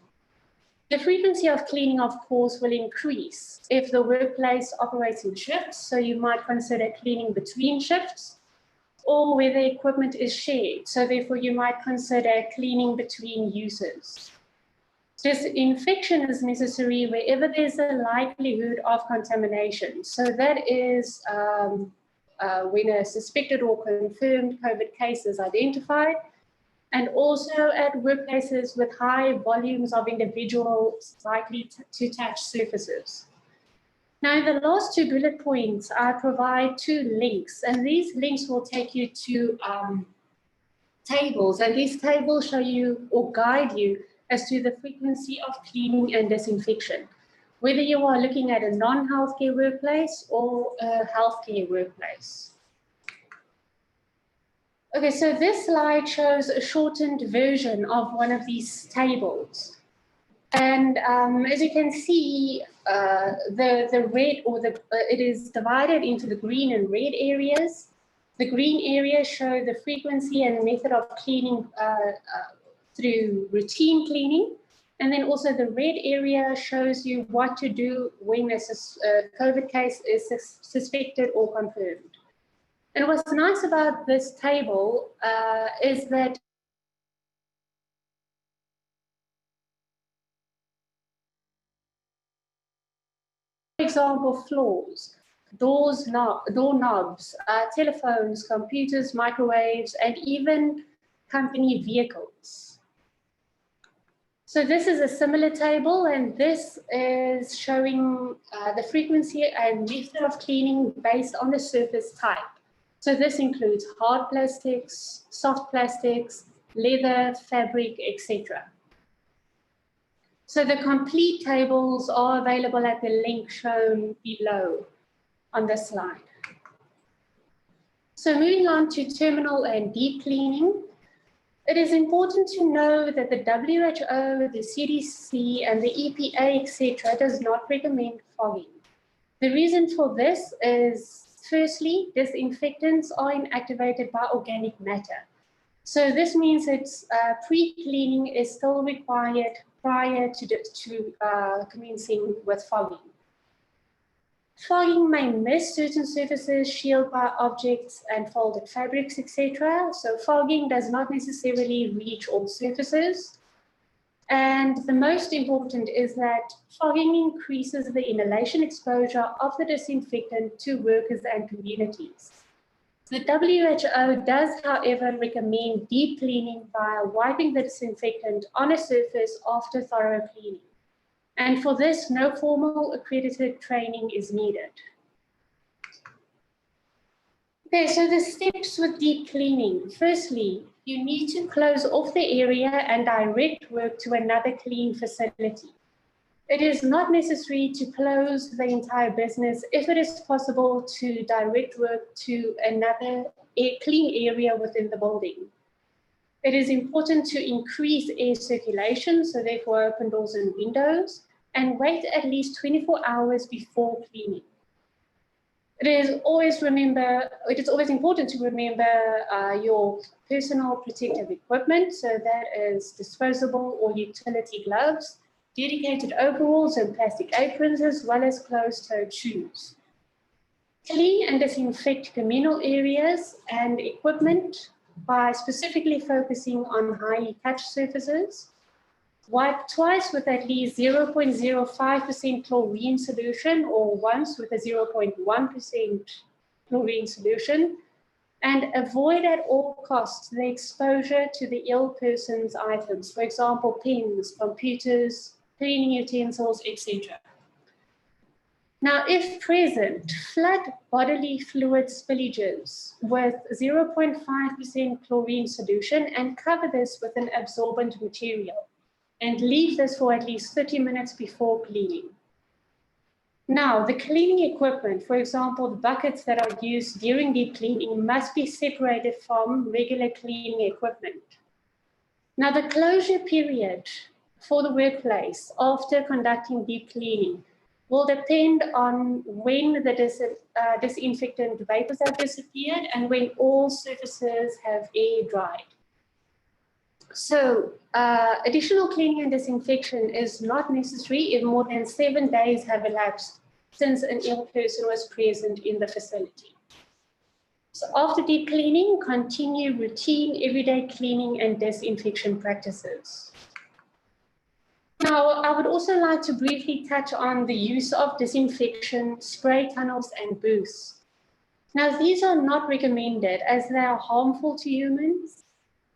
The frequency of cleaning, of course, will increase if the workplace operates in shifts, so you might consider cleaning between shifts, or where the equipment is shared, so therefore you might consider cleaning between uses. Disinfection is necessary wherever there's a likelihood of contamination. So that is when a suspected or confirmed COVID case is identified, and also at workplaces with high volumes of individuals likely to touch surfaces. Now, in the last 2 bullet points, I provide 2 links, and these links will take you to tables, and these tables show you or guide you as to the frequency of cleaning and disinfection, whether you are looking at a non-healthcare workplace or a healthcare workplace. Okay, so this slide shows a shortened version of one of these tables. And as you can see, the red or it is divided into the green and red areas. The green areas show the frequency and method of cleaning through routine cleaning. And then also the red area shows you what to do when a COVID case is suspected or confirmed. And what's nice about this table is that for example, floors, doors, doorknobs, telephones, computers, microwaves, and even company vehicles. So this is a similar table, and this is showing the frequency and method of cleaning based on the surface type. So this includes hard plastics, soft plastics, leather, fabric, etc. So the complete tables are available at the link shown below on this slide. So moving on to terminal and deep cleaning, it is important to know that the WHO, the CDC, and the EPA, etc., does not recommend fogging. The reason for this is, firstly, disinfectants are inactivated by organic matter. So this means that pre-cleaning is still required prior to commencing with fogging. Fogging may miss certain surfaces, shield by objects and folded fabrics, etc. So fogging does not necessarily reach all surfaces. And the most important is that fogging increases the inhalation exposure of the disinfectant to workers and communities. The WHO does, however, recommend deep cleaning by wiping the disinfectant on a surface after thorough cleaning. And for this, no formal accredited training is needed. Okay, so the steps with deep cleaning. Firstly, you need to close off the area and direct work to another clean facility. It is not necessary to close the entire business if it is possible to direct work to another clean area within the building. It is important to increase air circulation, so therefore open doors and windows, and wait at least 24 hours before cleaning. It is always important to remember your personal protective equipment, so that is disposable or utility gloves, dedicated overalls and plastic aprons, as well as closed-toed shoes. Clean and disinfect communal areas and equipment by specifically focusing on highly touched surfaces. Wipe twice with at least 0.05% chlorine solution or once with a 0.1% chlorine solution, and avoid at all costs the exposure to the ill person's items, for example, pens, computers, cleaning utensils, etc. Now, if present, flood bodily fluid spillages with 0.5% chlorine solution and cover this with an absorbent material and leave this for at least 30 minutes before cleaning. Now, the cleaning equipment, for example, the buckets that are used during deep cleaning must be separated from regular cleaning equipment. Now, the closure period for the workplace after conducting deep cleaning will depend on when the disinfectant vapors have disappeared and when all surfaces have air dried. So additional cleaning and disinfection is not necessary if more than 7 days have elapsed since an ill person was present in the facility. So after deep cleaning, continue routine everyday cleaning and disinfection practices. Now, I would also like to briefly touch on the use of disinfection, spray tunnels, and booths. Now, these are not recommended as they are harmful to humans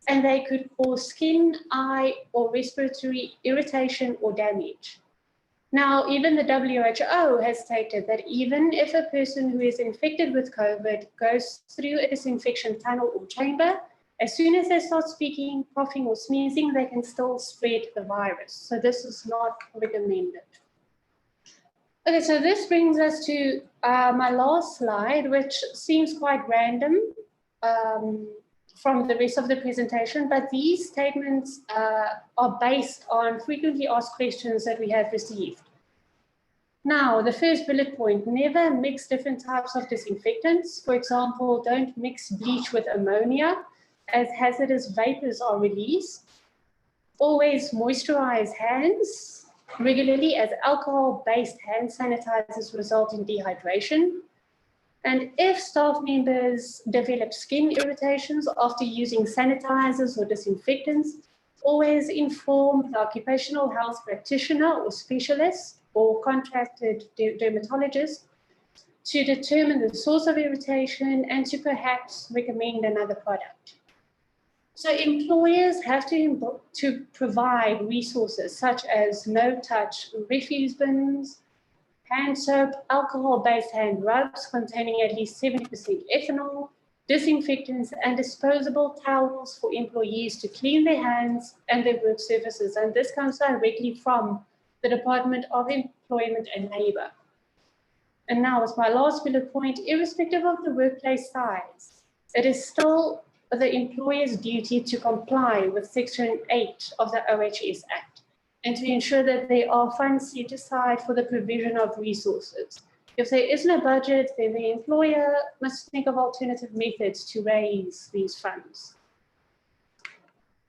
and they could cause skin, eye, or respiratory irritation or damage. Now, even the WHO has stated that even if a person who is infected with COVID goes through a disinfection tunnel or chamber, as soon as they start speaking, coughing, or sneezing, they can still spread the virus. So this is not recommended. Okay, so this brings us to my last slide, which seems quite random from the rest of the presentation, but these statements are based on frequently asked questions that we have received. Now, the first bullet point, never mix different types of disinfectants. For example, don't mix bleach with ammonia, as hazardous vapors are released. Always moisturize hands regularly, as alcohol-based hand sanitizers result in dehydration. And if staff members develop skin irritations after using sanitizers or disinfectants, always inform the occupational health practitioner or specialist or contracted dermatologist to determine the source of irritation and to perhaps recommend another product. So employers have to provide resources such as no-touch refuse bins, hand soap, alcohol-based hand rubs containing at least 70% ethanol, disinfectants, and disposable towels for employees to clean their hands and their work surfaces. And this comes directly from the Department of Employment and Labour. And now, as my last bullet point, irrespective of the workplace size, it is still the employer's duty to comply with Section 8 of the OHS Act and to ensure that there are funds set aside for the provision of resources. If there isn't a budget, then the employer must think of alternative methods to raise these funds.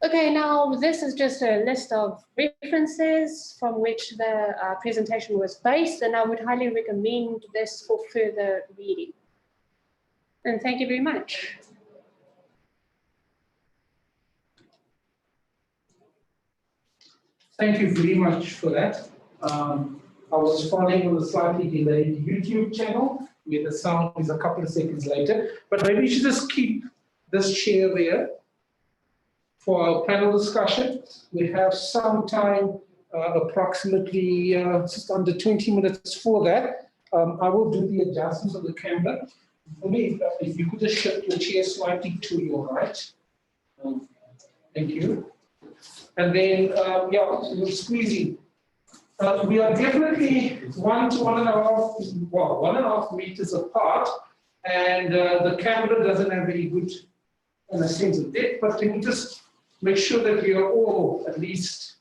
Okay, now this is just a list of references from which the presentation was based, and I would highly recommend this for further reading. And thank you very much. Thank you very much for that. I was following on a slightly delayed YouTube channel where the sound is a couple of seconds later, but maybe you should just keep this chair there for our panel discussion. We have some time, approximately just under 20 minutes for that. I will do the adjustments of the camera. For me, if you could just shift your chair slightly to your right. Thank you. And then, yeah, we're squeezing. We are definitely 1 to 1.5 meters apart, and the camera doesn't have very good sense of depth, but can you just make sure that we are all at least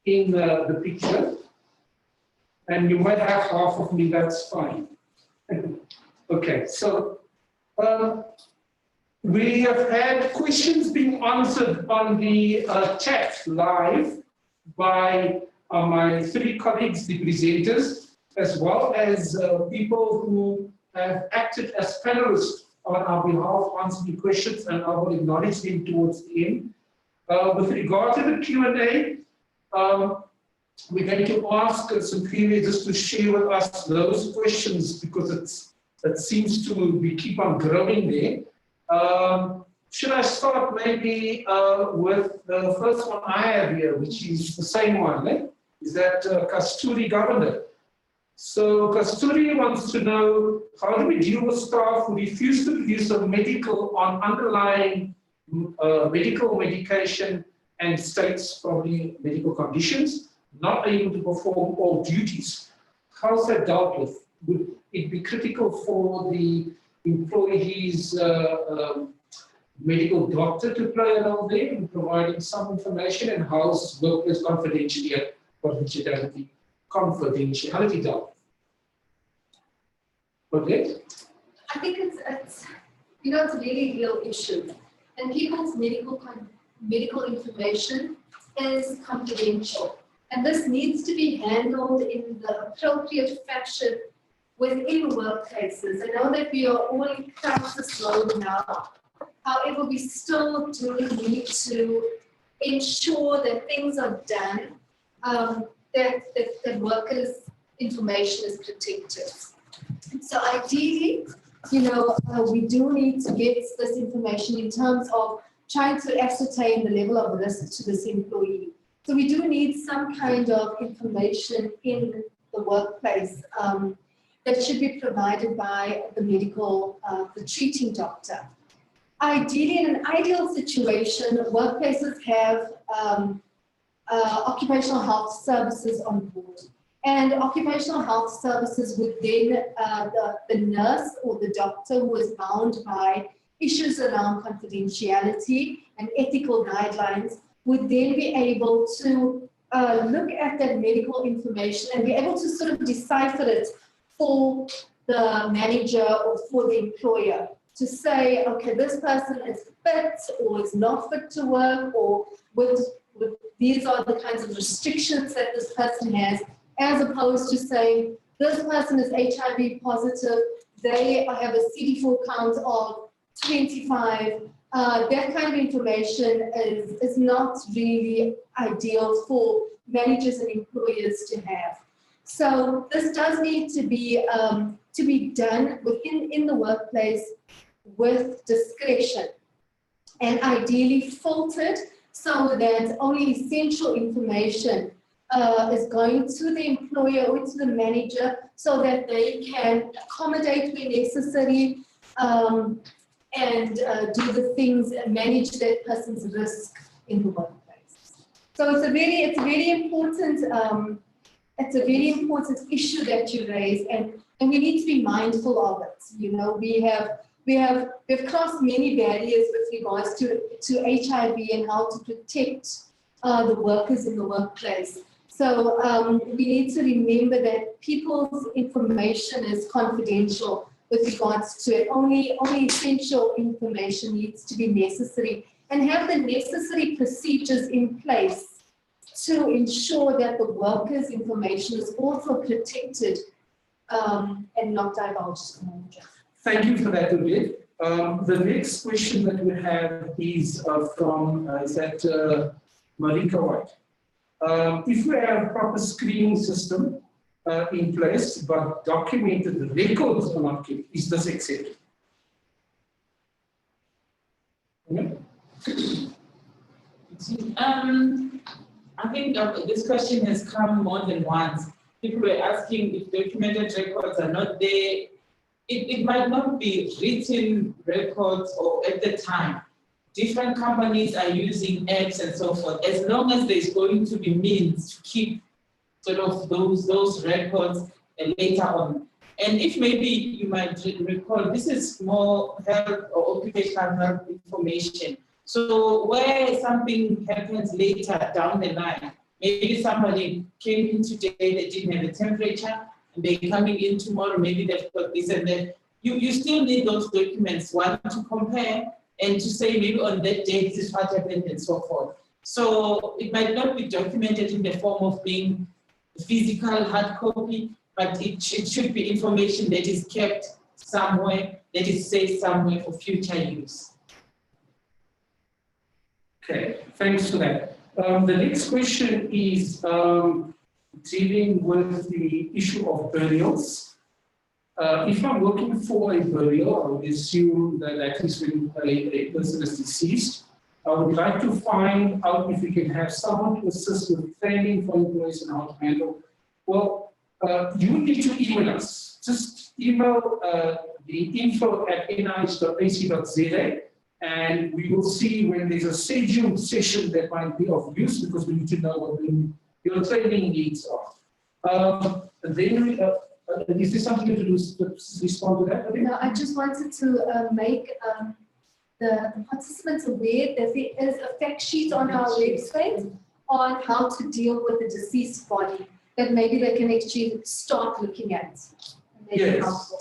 in the picture? And you might have half of me, that's fine. Okay, so we have had questions being answered on the chat live by my 3 colleagues, the presenters, as well as people who have acted as panelists on our behalf, answering questions, and I will acknowledge them towards the end. With regard to the Q&A, we're going to ask some creators to share with us those questions because it seems to be keep on growing there. Should I start maybe with the first one I have here, which is the same one, eh? Is that Kasturi Governor? So Kasturi wants to know, how do we deal with staff who refuse to use a medical on underlying medical medication and states probably medical conditions, not able to perform all duties? How's that dealt with? Would it be critical for the employees' medical doctor to play a role there in providing some information, and how's workplace confidentiality dealt? Okay. I think it's you know, it's a really real issue, and people's medical information is confidential, and this needs to be handled in the appropriate fashion within workplaces. I know that we are all in crisis mode now. However, we still do need to ensure that things are done, that workers' information is protected. So ideally, you know, we do need to get this information in terms of trying to ascertain the level of risk to this employee. So we do need some kind of information in the workplace that should be provided by the the treating doctor. Ideally, in an ideal situation, workplaces have occupational health services on board. And occupational health services would then, the nurse or the doctor who is bound by issues around confidentiality and ethical guidelines would then be able to look at that medical information and be able to sort of decipher it for the manager or for the employer to say, okay, this person is fit or is not fit to work, or with these are the kinds of restrictions that this person has, as opposed to saying, this person is HIV positive, they have a CD4 count of 25. That kind of information is not really ideal for managers and employers to have. So this does need to be done in the workplace with discretion and ideally filtered so that only essential information is going to the employer or to the manager so that they can accommodate where necessary and do the things and manage that person's risk in the workplace. So it's a very important issue that you raise, and we need to be mindful of it. You know, we've crossed many barriers with regards to HIV and how to protect the workers in the workplace. So we need to remember that people's information is confidential with regards to it. Only essential information needs to be necessary, and have the necessary procedures in place to ensure that the workers' information is also protected and not divulged to the manager. Thank you for that, Udit. The next question that we have is from Marika White. If we have a proper screening system in place, but documented records are not kept, is this accepted? I think this question has come more than once. People were asking if documented records are not there. It might not be written records or at the time. Different companies are using apps and so forth. As long as there's going to be means to keep sort of those records later on. And if maybe you might recall, this is more health or occupational health information. So where something happens later down the line, maybe somebody came in today, they didn't have a temperature, and they're coming in tomorrow, maybe they've got this and that. You still need those documents, one to compare and to say maybe on that day this is what happened and so forth. So it might not be documented in the form of being physical hard copy, but it should be information that is kept somewhere, that is saved somewhere for future use. Okay, thanks for that. The next question is dealing with the issue of burials. If I'm working for a burial, I would assume that at least when a person is deceased, I would like to find out if we can have someone to assist with training for employees and how to handle. Well, you need to email us. Just email the info@nih.ac.za, and we will see when there's a scheduled session that might be of use, because we need to know what your training needs are. And then, is there something to do to respond to that? No, I just wanted to make the participants aware that there is a fact sheet on our website on how to deal with a deceased body that maybe they can actually start looking at. Yes.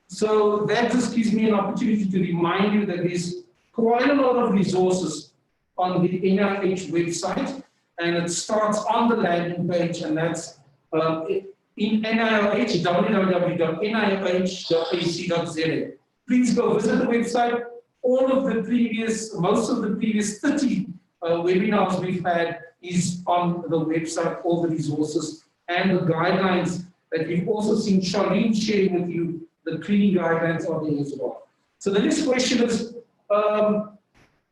So that just gives me an opportunity to remind you that there's quite a lot of resources on the NIH website, and it starts on the landing page, and that's in NIH, www.nih.ac.za. Please go visit the website. Most of the previous 30 webinars we've had is on the website, all the resources and the guidelines that we've also seen Charlene sharing with you. The cleaning guidelines are there as well. So the next question is,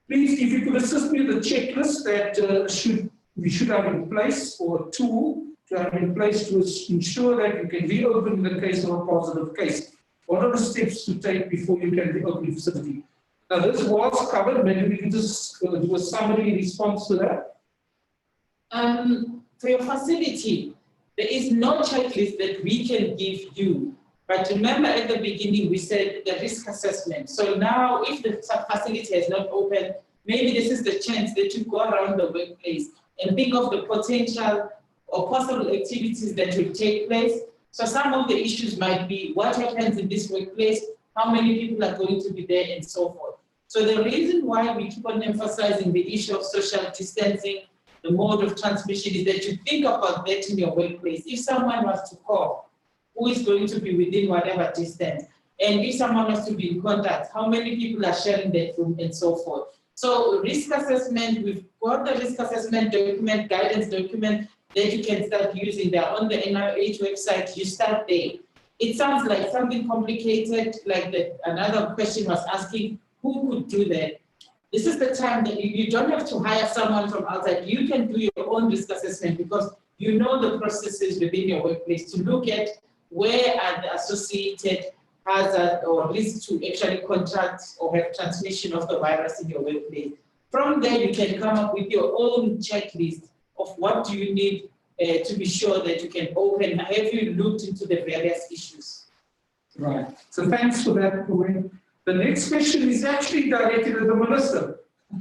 please, if you could assist me with the checklist that we should have in place, or a tool to have in place to ensure that you can reopen in the case of a positive case. What are the steps to take before you can reopen the facility? Now, this was covered. Maybe we can just do a summary response to that. For your facility, there is no checklist that we can give you. But remember at the beginning, we said the risk assessment. So now if the facility has not opened, maybe this is the chance that you go around the workplace and think of the potential or possible activities that will take place. So some of the issues might be what happens in this workplace, how many people are going to be there, and so forth. So the reason why we keep on emphasizing the issue of social distancing, the mode of transmission, is that you think about that in your workplace. If someone was to call, who is going to be within whatever distance? And if someone was to be in contact, how many people are sharing that room, and so forth. So risk assessment, we've got the risk assessment document, guidance document that you can start using. They're on the NIH website. You start there. It sounds like something complicated, like another question was asking, who could do that? This is the time that you don't have to hire someone from outside. You can do your own risk assessment, because you know the processes within your workplace to look at where are the associated hazard or risk to actually contract or have transmission of the virus in your workplace. From there, you can come up with your own checklist of what do you need to be sure that you can open. Have you looked into the various issues? Right. So thanks for that, Corinne. The next question is actually directed at the Minister.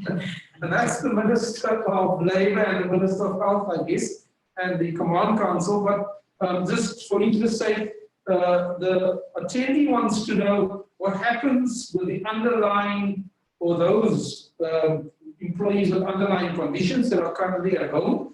And that's the Minister of Labour and the Minister of Health, I guess, and the Command Council. But just for interest's sake, the attendee wants to know what happens with the underlying, or those employees with underlying conditions that are currently at home.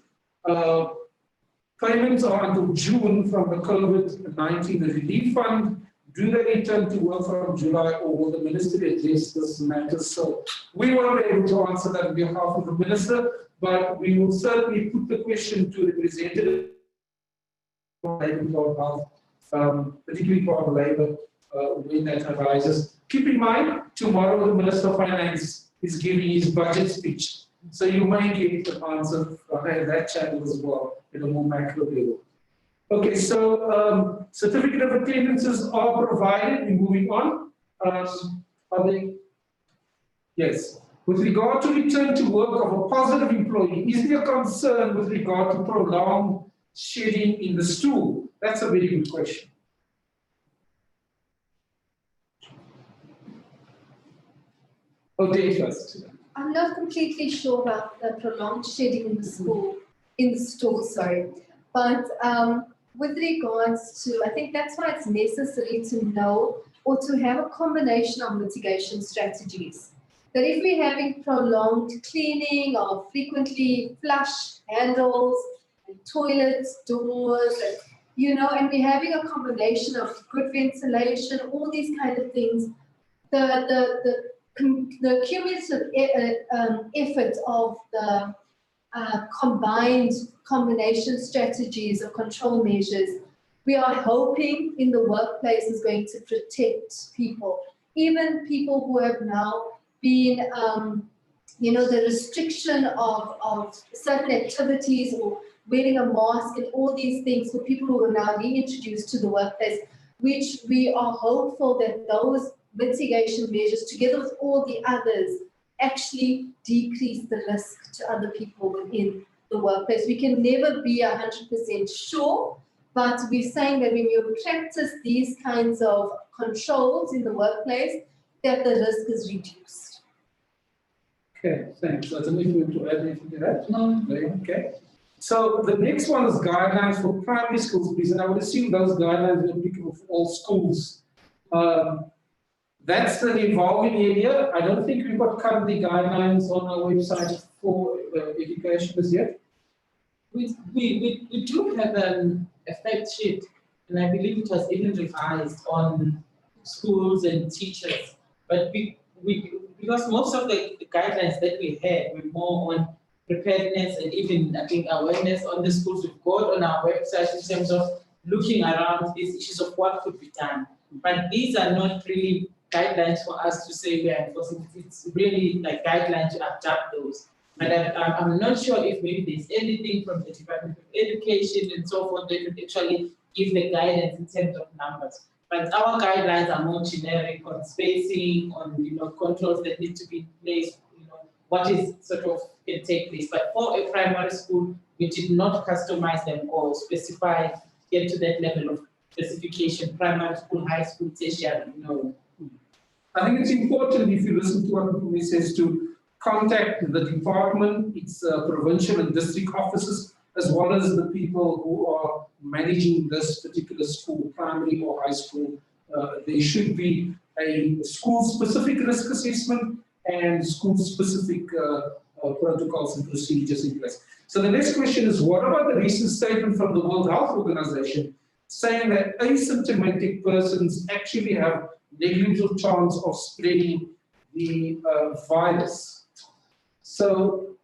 Payments are until June from the COVID-19 relief fund. Do they return to work from July, or will the Minister address this matter? So we won't be able to answer that on behalf of the Minister, but we will certainly put the question to representatives of Health, particularly for Labour, when that arises. Keep in mind, tomorrow the Minister of Finance is giving his budget speech. So you may get the answer via that channel as well, at a more macro level. Okay, so certificate of attendances are provided. We're moving on. Are they? Yes. With regard to return to work of a positive employee, is there concern with regard to prolonged shedding in the stool? That's a very good question. Okay, first. I'm not completely sure about the prolonged shedding in the stool, but with regards to, I think that's why it's necessary to know or to have a combination of mitigation strategies. That if we're having prolonged cleaning or frequently flush handles and toilets, doors, and, and we're having a combination of good ventilation, all these kind of things, the cumulative effort of the combined combination strategies of control measures, we are hoping in the workplace is going to protect people, even people who have now been, the restriction of certain activities or wearing a mask and all these things for people who are now being introduced to the workplace, which we are hopeful that those mitigation measures, together with all the others, actually decrease the risk to other people within the workplace. We can never be 100% sure, but we're saying that when you practice these kinds of controls in the workplace, that the risk is reduced. Okay, thanks. I don't know if you want to add anything to that. No. Okay. So the next one is guidelines for primary schools, please, and I would assume those guidelines are applicable for all schools. That's an evolving area. I don't think we've got currently guidelines on our website for education as yet. We do have a fact sheet, and I believe it was even revised on schools and teachers. But because most of the guidelines that we had were more on preparedness and even, I think, awareness on the schools. We've got on our website in terms of looking around these issues of what could be done. But these are not really guidelines for us to say we are enforcing. It's really like guidelines to adapt those. But I'm not sure if maybe there's anything from the Department of Education and so forth that would actually give the guidance in terms of numbers. But our guidelines are more generic on spacing, on controls that need to be in place, what is sort of can take place. But for a primary school, we did not customize them or specify, get to that level of specification, primary school, high school, tertiary, no. I think it's important, if you listen to what Mpumi says, to contact the department, its provincial and district offices, as well as the people who are managing this particular school, primary or high school. There should be a school-specific risk assessment and school-specific protocols and procedures in place. So the next question is, what about the recent statement from the World Health Organization saying that asymptomatic persons actually have negligible chance of spreading the virus? So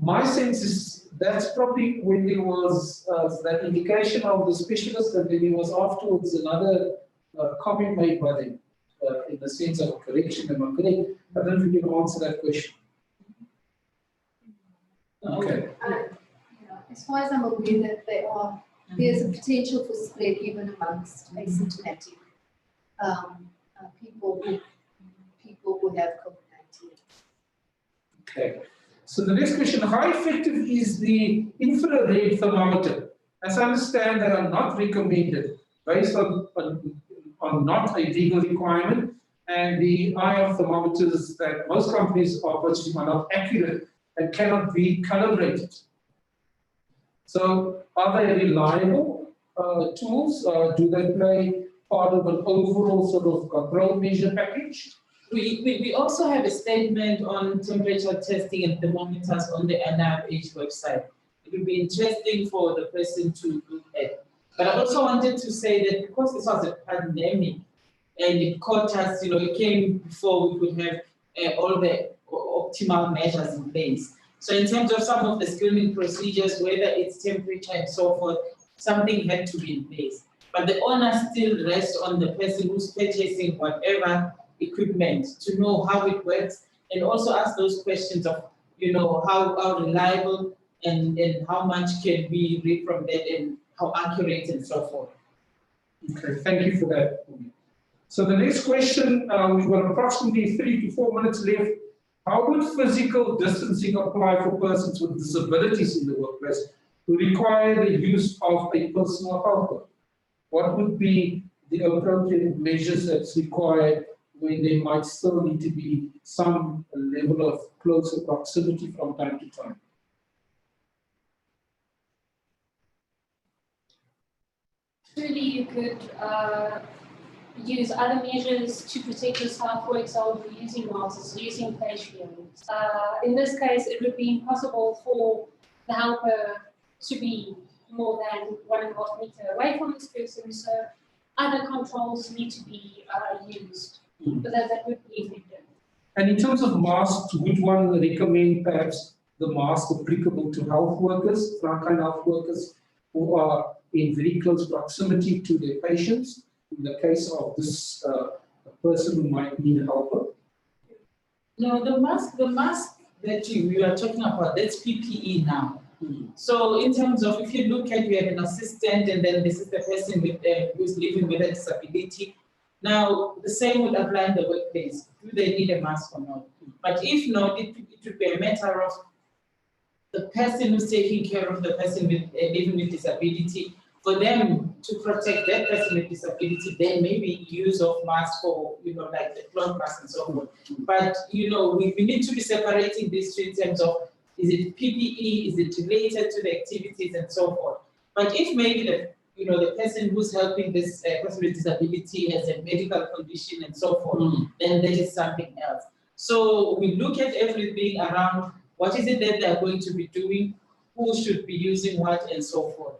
my sense is that's probably when there was that indication of the specialist, and then there was afterwards another comment made by them in the sense of correction. Am I correct? I don't know if you can answer that question. Okay. As far as I'm aware, that there's a potential for spread even amongst asymptomatic people who have COVID-19. Okay. So the next question, how effective is the infrared thermometer? As I understand, they are not recommended based on not a legal requirement, and the IR thermometers that most companies are purchasing are not accurate and cannot be calibrated. So are they reliable tools? Do they play part of an overall sort of control measure package? We also have a statement on temperature testing and thermometers on the NIH website. It would be interesting for the person to look at. But I also wanted to say that because this was a pandemic and it caught us, it came before we could have all the optimal measures in place. So in terms of some of the screening procedures, whether it's temperature and so forth, something had to be in place. But the onus still rests on the person who's purchasing whatever equipment to know how it works, and also ask those questions of, how reliable and how much can we read from that and how accurate and so forth. Okay, thank you for that. So the next question, we've got approximately 3 to 4 minutes left. How would physical distancing apply for persons with disabilities in the workplace who require the use of a personal helper? What would be the appropriate measures that's required when there might still need to be some level of closer proximity from time to time? Truly, you could use other measures to protect yourself, for example, using masks, using face shields. In this case, it would be impossible for the helper to be more than 1.5 meters away from this person, so other controls need to be used, but that would be effective. And in terms of masks, would one recommend perhaps the mask applicable to health workers, frontline health workers who are in very close proximity to their patients, in the case of this person who might need a helper? No, the mask that we are talking about, that's PPE now. So in terms of, if you look at, you have an assistant, and then this is the person with who's living with a disability. Now, the same would apply in the workplace. Do they need a mask or not? But if not, it would be a matter of the person who's taking care of the person with living with disability, for them to protect that person with disability, then maybe use of masks for, like the cloth mask and so on. But, we need to be separating these two in terms of, is it PPE, is it related to the activities and so forth. But if maybe the person who's helping this person with disability has a medical condition and so forth, then that is something else. So we look at everything around what is it that they're going to be doing, who should be using what, and so forth.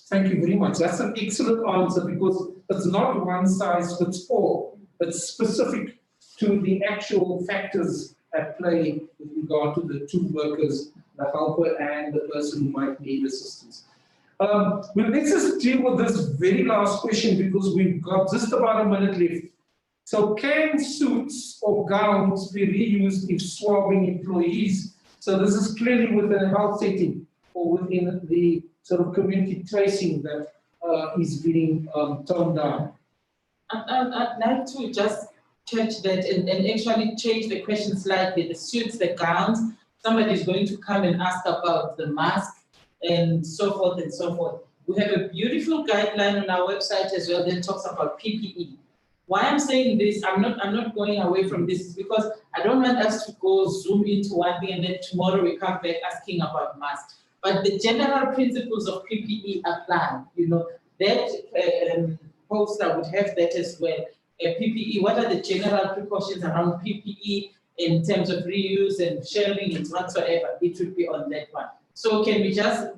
Thank you very much. That's an excellent answer, because it's not one size fits all. It's specific to the actual factors at play with regard to the two workers, the helper and the person who might need assistance. Well, let's just deal with this very last question, because we've got just about a minute left. So can suits or gowns be reused if swabbing employees? So this is clearly within a health setting or within the sort of community tracing that is being toned down. I'd like to just catch that and actually change the question slightly. The suits, the gowns, somebody is going to come and ask about the mask and so forth and so forth. We have a beautiful guideline on our website as well that talks about PPE. Why I'm saying this, I'm not going away from this, is because I don't want us to go zoom into one thing and then tomorrow we come back asking about masks. But the general principles of PPE apply. That poster would have that as well. PPE, what are the general precautions around PPE in terms of reuse and sharing and whatsoever? It would be on that one. So can we just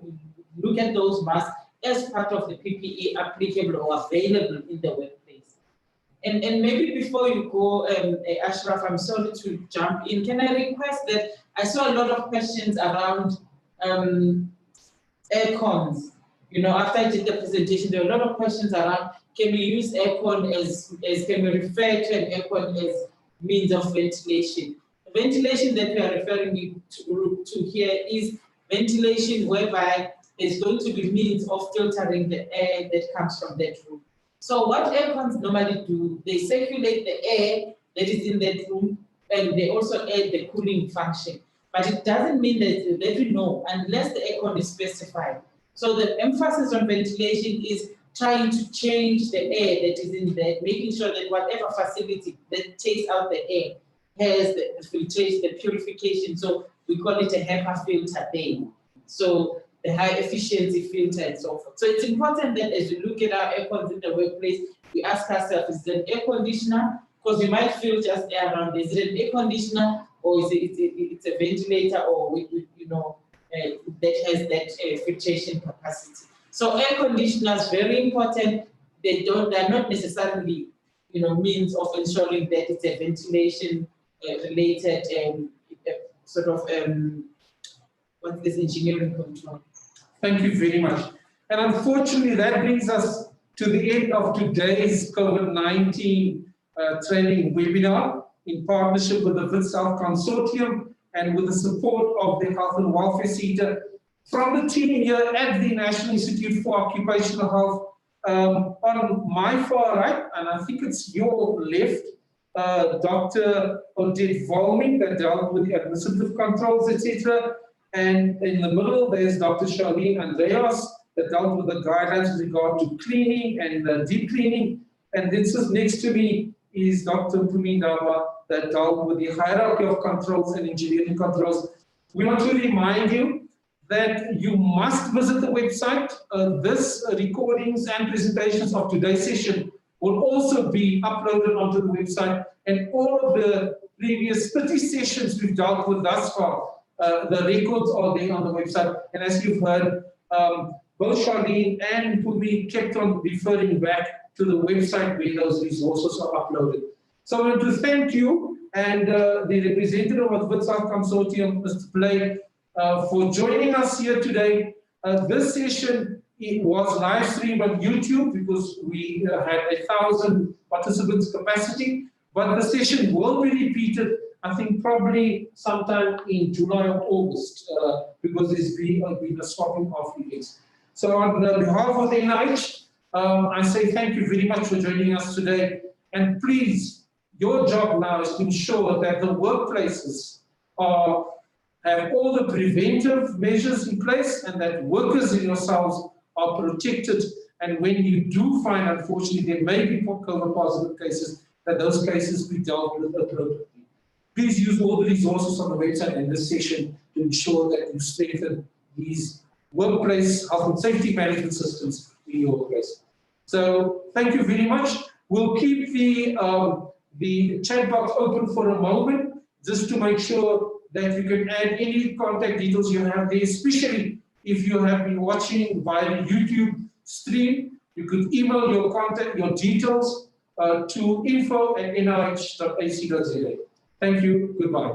look at those masks as part of the PPE applicable or available in the workplace? And maybe before you go, Ashraf, I'm sorry to jump in. Can I request that I saw a lot of questions around aircons. After I did the presentation, there were a lot of questions around, can we use aircon can we refer to an aircon as means of ventilation? The ventilation that we are referring to here is ventilation whereby there's going to be means of filtering the air that comes from that room. So what aircons normally do, they circulate the air that is in that room, and they also add the cooling function. But it doesn't mean that we know unless the aircon is specified. So the emphasis on ventilation is trying to change the air that is in there, making sure that whatever facility that takes out the air has the filtration, the purification. So we call it a HEPA filter there. So the high efficiency filter and so forth. So it's important that as we look at our aircons in the workplace, we ask ourselves, is it an air conditioner? Because we might feel just air around. Is it an air conditioner, or is it's a ventilator, or that has that filtration capacity? So air conditioners very important. They're not necessarily means of ensuring that it's a ventilation related sort of what's this engineering control. Thank you very much. And unfortunately, that brings us to the end of today's COVID-19 training webinar in partnership with the VITSALF Consortium and with the support of the Health and Welfare Centre. From the team here at the National Institute for Occupational Health, on my far right, and I think it's your left, Dr. Odette Volming, that dealt with the administrative controls, etc. And in the middle, there's Dr. Charlene Andreas, that dealt with the guidelines with regard to cleaning and deep cleaning. And this is next to me is Dr. Mpumi Ndaba, that dealt with the hierarchy of controls and engineering controls. We want to remind you that you must visit the website. This recordings and presentations of today's session will also be uploaded onto the website, and all of the previous 30 sessions we've dealt with thus far, the records are there on the website. And as you've heard, both Charlene and Mpumi kept on referring back to the website where those resources are uploaded. So I want to thank you and the representative of the VITSALF Consortium, Mr. Blake, for joining us here today. This session was live streamed on YouTube because we had 1,000 participants capacity, but the session will be repeated I think probably sometime in July or August, because there's been a swapping of events. So on behalf of the NIH, I say thank you very much for joining us today. And please, your job now is to ensure that the workplaces have all the preventive measures in place and that workers and yourselves are protected. And when you do find, unfortunately, there may be COVID positive cases, that those cases be dealt with appropriately. Please use all the resources on the website and this session to ensure that you strengthen these workplace health and safety management systems in your workplace. So thank you very much. We'll keep the chat box open for a moment, just to make sure that you can add any contact details you have there, especially if you have been watching via the YouTube stream. You could email your contact, your details to info@nih.ac.za. Thank you. Goodbye.